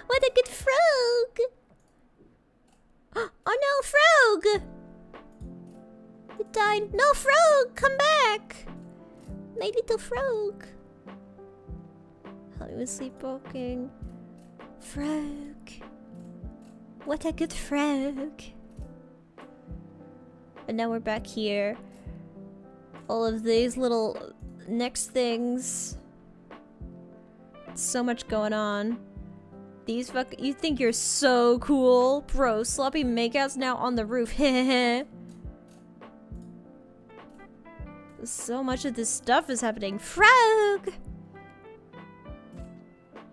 What a good frog. Oh no, frog. It died. No, frog, come back. My little frog. Hollywood sleepwalking. Frog. What a good frog. And now we're back here. All of these little next things. So much going on. These you think you're so cool? Bro, sloppy makeouts now on the roof. Hehehe. So much of this stuff is happening. Frog!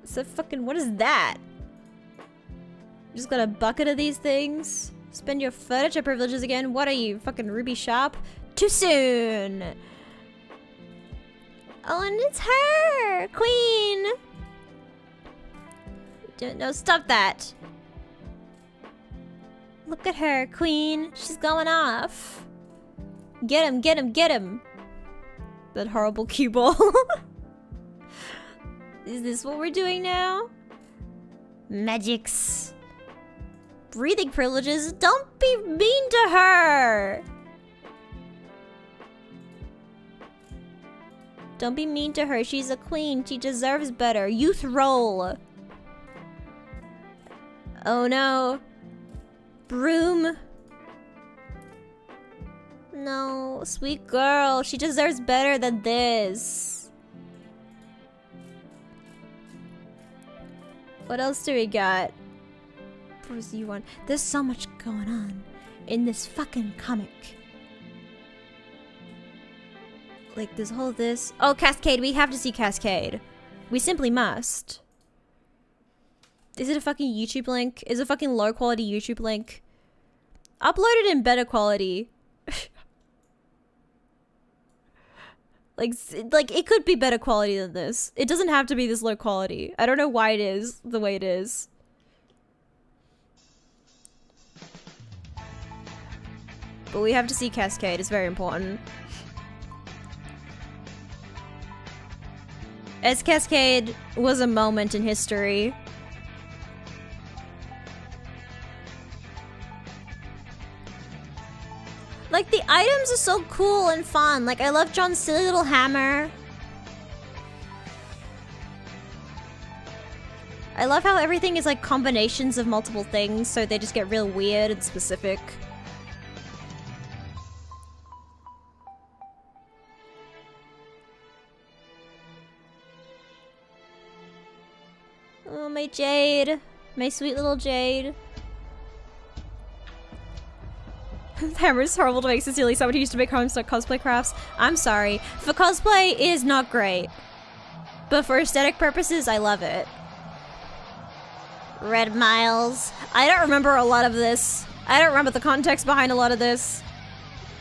So fucking, what is that? You just got a bucket of these things? Spend your furniture privileges again? What are you, fucking Ruby Shop? Too soon! Oh, and it's her! Queen! No, stop that. Look at her, Queen. She's going off. Get him, get him, get him. That horrible cue ball. Is this what we're doing now? Magics. Breathing privileges. Don't be mean to her. Don't be mean to her. She's a queen. She deserves better. Youth role. Oh no. Broom. No, sweet girl. She deserves better than this. What else do we got? Where's you one? There's so much going on in this fucking comic. Like this whole this. Oh, Cascade. We have to see Cascade. We simply must. Is it a fucking YouTube link? Is it a fucking low quality YouTube link? Upload it in better quality. like it could be better quality than this. It doesn't have to be this low quality. I don't know why it is the way it is. But we have to see Cascade. It's very important. As Cascade was a moment in history. Like, the items are so cool and fun. Like, I love John's silly little hammer. I love how everything is like combinations of multiple things, so they just get real weird and specific. Oh, my Jade. My sweet little Jade. Hammer is horrible to make. Sincerely, someone who used to make Homestuck cosplay crafts. I'm sorry. For cosplay, it is not great. But for aesthetic purposes, I love it. Red Miles. I don't remember a lot of this. I don't remember the context behind a lot of this.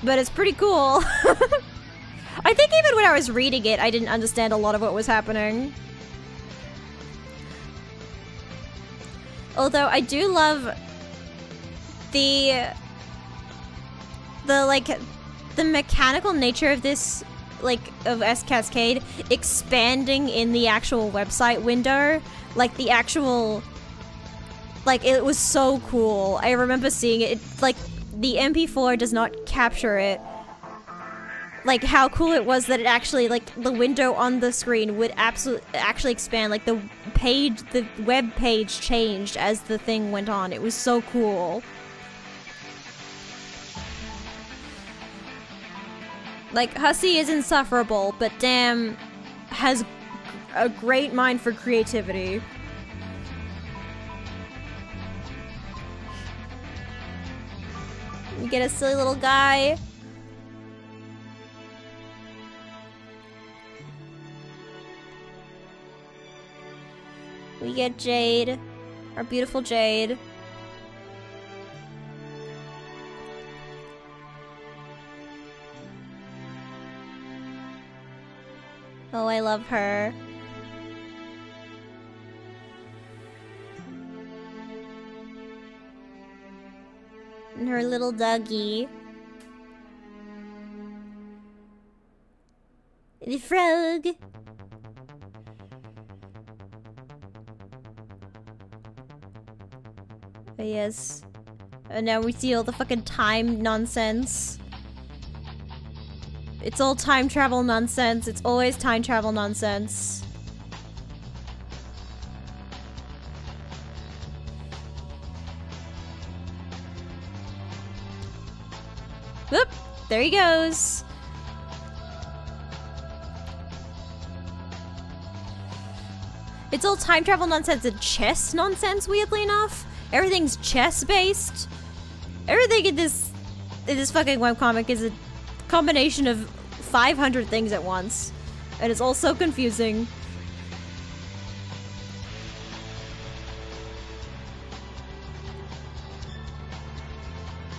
But it's pretty cool. I think even when I was reading it, I didn't understand a lot of what was happening. Although I do love the mechanical nature of this, like, of S Cascade expanding in the actual website window. Like, the actual, like, it was so cool. I remember seeing it, like, the MP4 does not capture it. Like, how cool it was that it actually, like, the window on the screen would actually expand. Like, the web page changed as the thing went on. It was so cool. Like, Hussey is insufferable, but damn, has a great mind for creativity. We get a silly little guy. We get Jade, our beautiful Jade. Oh, I love her. And her little doggy. The frog. Oh, yes. And now we see all the fucking time nonsense. It's all time travel nonsense. It's always time travel nonsense. Whoop! There he goes. It's all time travel nonsense and chess nonsense, weirdly enough. Everything's chess-based. Everything in this fucking webcomic is a combination of 500 things at once. And it's all so confusing.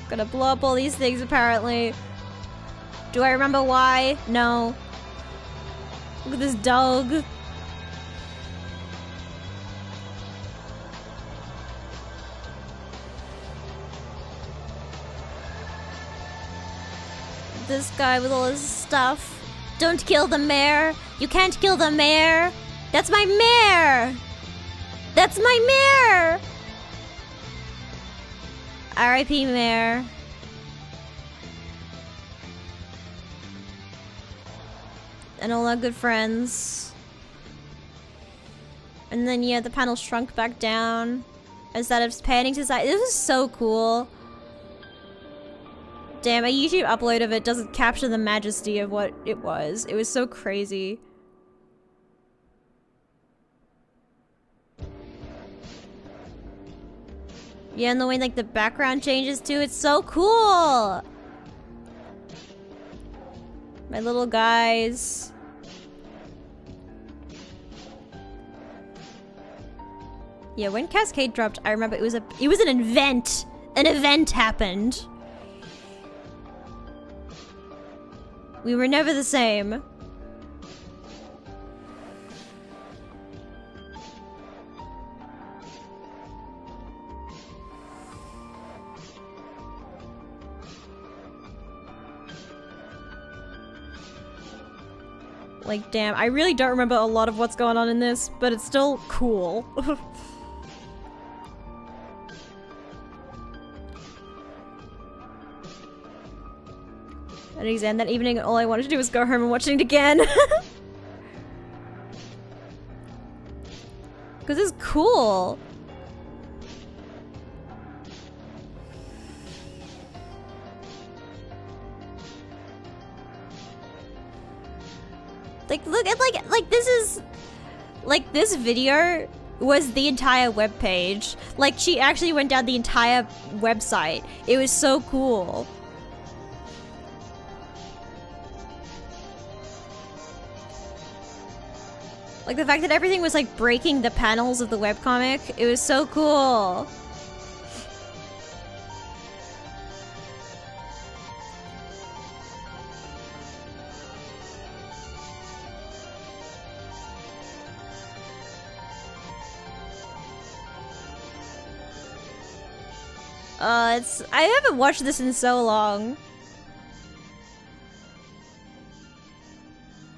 Gonna blow up all these things, apparently. Do I remember why? No. Look at this dog. This guy with all his stuff. Don't kill the mayor. You can't kill the mayor. That's my mayor. That's my mayor. R.I.P. mayor. And all our good friends. And then yeah, the panel shrunk back down. Instead of panning to the side. This is so cool. Damn, a YouTube upload of it doesn't capture the majesty of what it was. It was so crazy. Yeah, and the way like the background changes too, it's so cool! My little guys. Yeah, when Cascade dropped, I remember it was an event! An event happened! We were never the same. Like, damn, I really don't remember a lot of what's going on in this, but it's still cool. At an exam that evening, all I wanted to do was go home and watch it again. Because it's cool. Like, look at, like, this is... Like, this video was the entire webpage. Like, she actually went down the entire website. It was so cool. Like, the fact that everything was, like, breaking the panels of the webcomic, it was so cool. I haven't watched this in so long.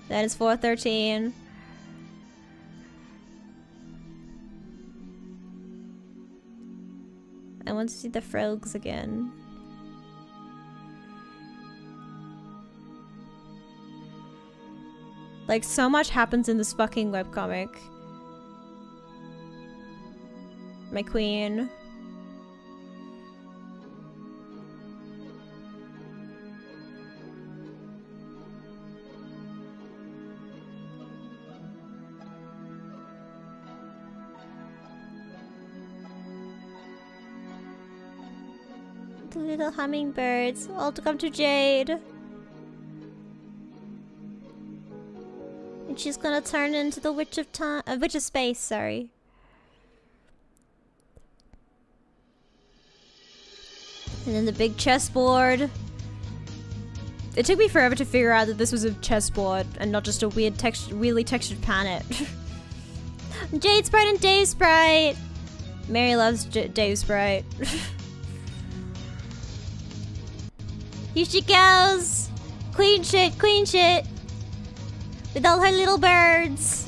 That is 4:13. I want to see the frogs again. Like, so much happens in this fucking webcomic. My queen. The little hummingbirds all to come to Jade. And she's gonna turn into the Witch of Time, Witch of Space, sorry. And then the big chessboard. It took me forever to figure out that this was a chessboard and not just a weird weirdly textured planet. Jade Sprite and Dave Sprite! Mary loves Dave Sprite. Here she goes! Queen shit, queen shit! With all her little birds!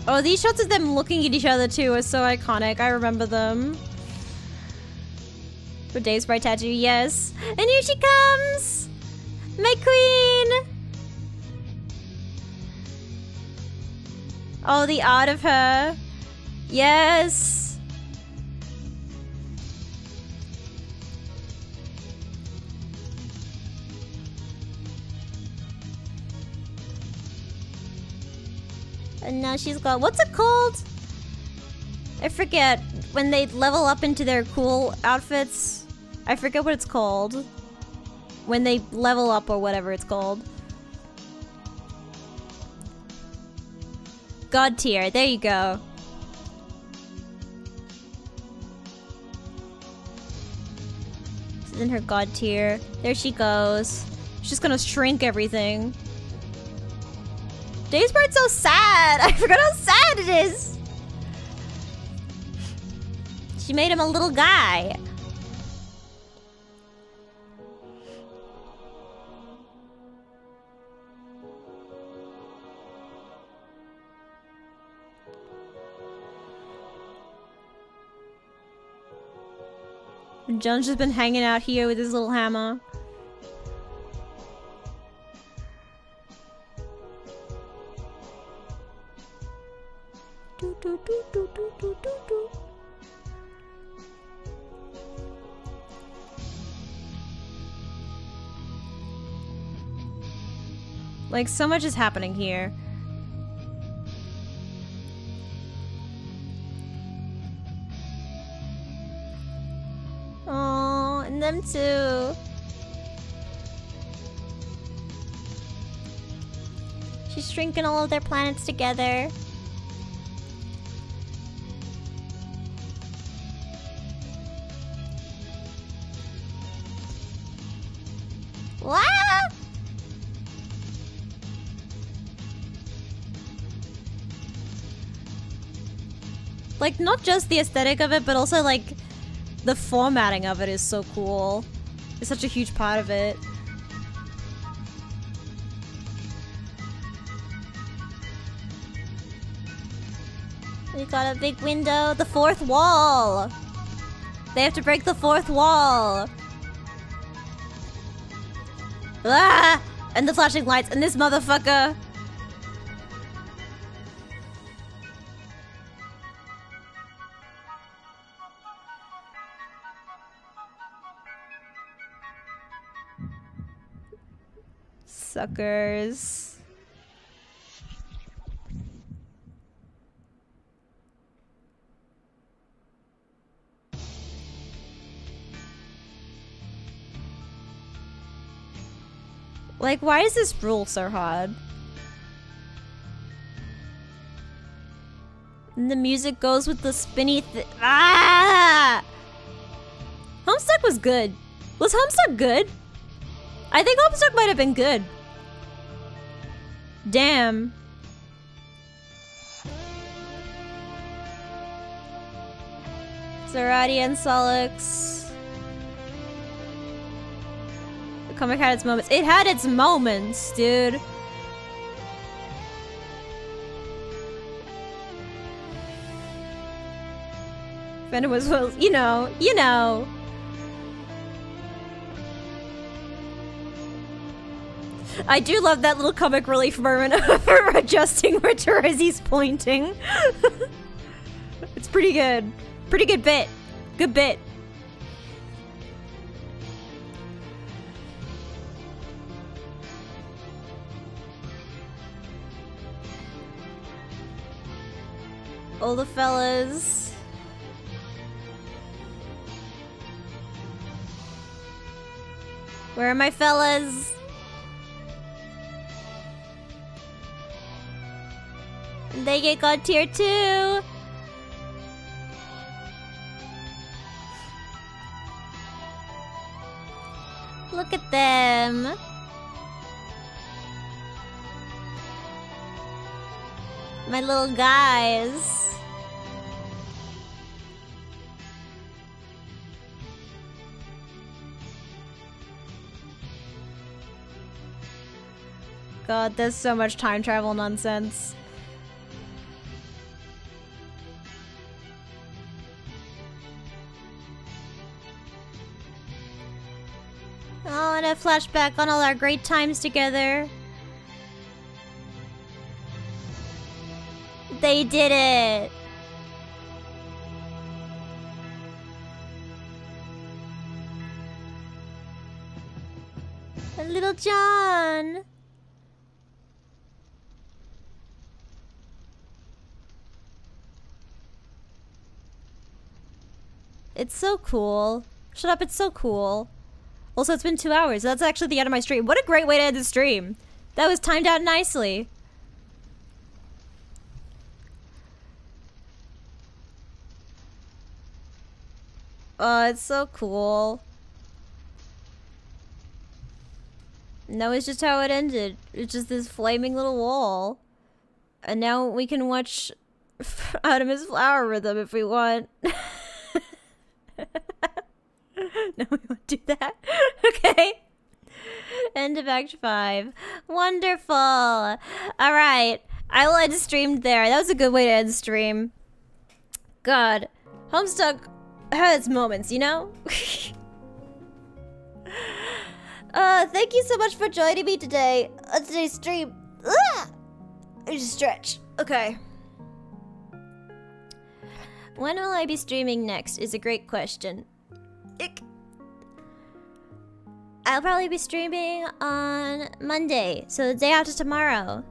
Oh, these shots of them looking at each other too are so iconic. I remember them. For Dave's Bright Tattoo, yes. And here she comes! My queen! Oh, the art of her. Yes! And now she's got, what's it called? I forget. When they level up into their cool outfits. I forget what it's called. When they level up or whatever it's called. God tier, there you go. She's in her god tier. There she goes. She's gonna shrink everything. Dave's part's so sad. I forgot how sad it is. She made him a little guy. John's just been hanging out here with his little hammer. Do, do, do, do, do, do, do, do. Like, so much is happening here. Oh, and them too. She's shrinking all of their planets together. What? Like, not just the aesthetic of it, but also, like, the formatting of it is so cool. It's such a huge part of it. We got a big window. The fourth wall! They have to break the fourth wall! Ah! And the flashing lights, and this motherfucker! Suckers. Like, why is this rule so hard? And the music goes with the spinny ah! Homestuck was good. Was Homestuck good? I think Homestuck might have been good. Damn. Zarati and Solix. The comic had its moments. It had its moments, dude. Venom was, well, you know. I do love that little comic relief moment of her adjusting her as he's pointing. It's pretty good. Pretty good bit. Good bit. All the fellas. Where are my fellas? They get God tier 2. Look at them. My little guys. God, there's so much time travel nonsense. Oh, and a flashback on all our great times together. They did it! And little John! It's so cool. Shut up, it's so cool. Also, it's been 2 hours. That's actually the end of my stream. What a great way to end the stream. That was timed out nicely. Oh, it's so cool. No, it's just how it ended. It's just this flaming little wall. And now we can watch Artemis Flower Rhythm if we want. No, we won't do that. Okay. End of Act 5. Wonderful. Alright. I will end stream there. That was a good way to end stream. God. Homestuck has its moments, you know? Thank you so much for joining me today on today's stream. Ugh! I just stretch. Okay. When will I be streaming next is a great question. Ick. I'll probably be streaming on Monday, so the day after tomorrow.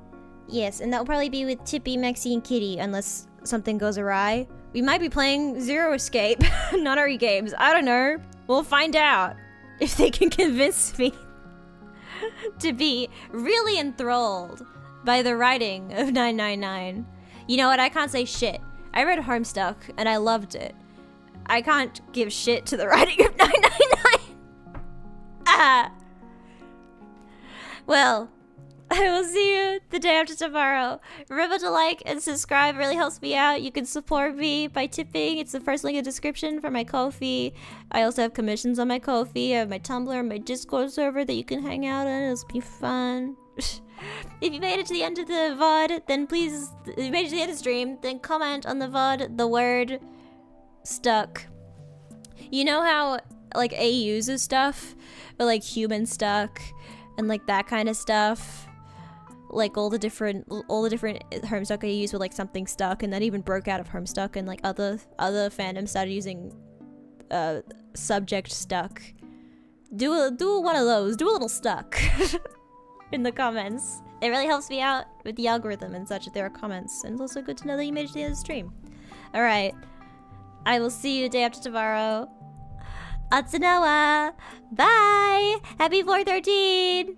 Yes, and that'll probably be with Tippy, Mexi, and Kitty, unless something goes awry. We might be playing Zero Escape, Nunnery games. I don't know. We'll find out if they can convince me to be really enthralled by the writing of 999. You know what? I can't say shit. I read Homestuck, and I loved it. I can't give shit to the writing of 999. Ah. Well, I will see you the day after tomorrow. Remember to like and subscribe. It really helps me out. You can support me by tipping. It's the first link in the description for my Ko-fi. I also have commissions on my Ko-fi. I have my Tumblr, my Discord server that you can hang out in. It'll be fun. If you made it to the end of the VOD, then please, if you made it to the end of the stream, then comment on the VOD the word stuck. You know how, like, A uses stuff, but like human stuck and like that kind of stuff. Like all the different Homestuck I use were like something stuck, and that even broke out of Homestuck, and like other fandoms started using subject stuck. Do one of those. Do a little stuck in the comments. It really helps me out with the algorithm and such if there are comments, and it's also good to know that you made it to the end of the stream. All right, I will see you the day after tomorrow. Atsunawa. Bye. Happy 413.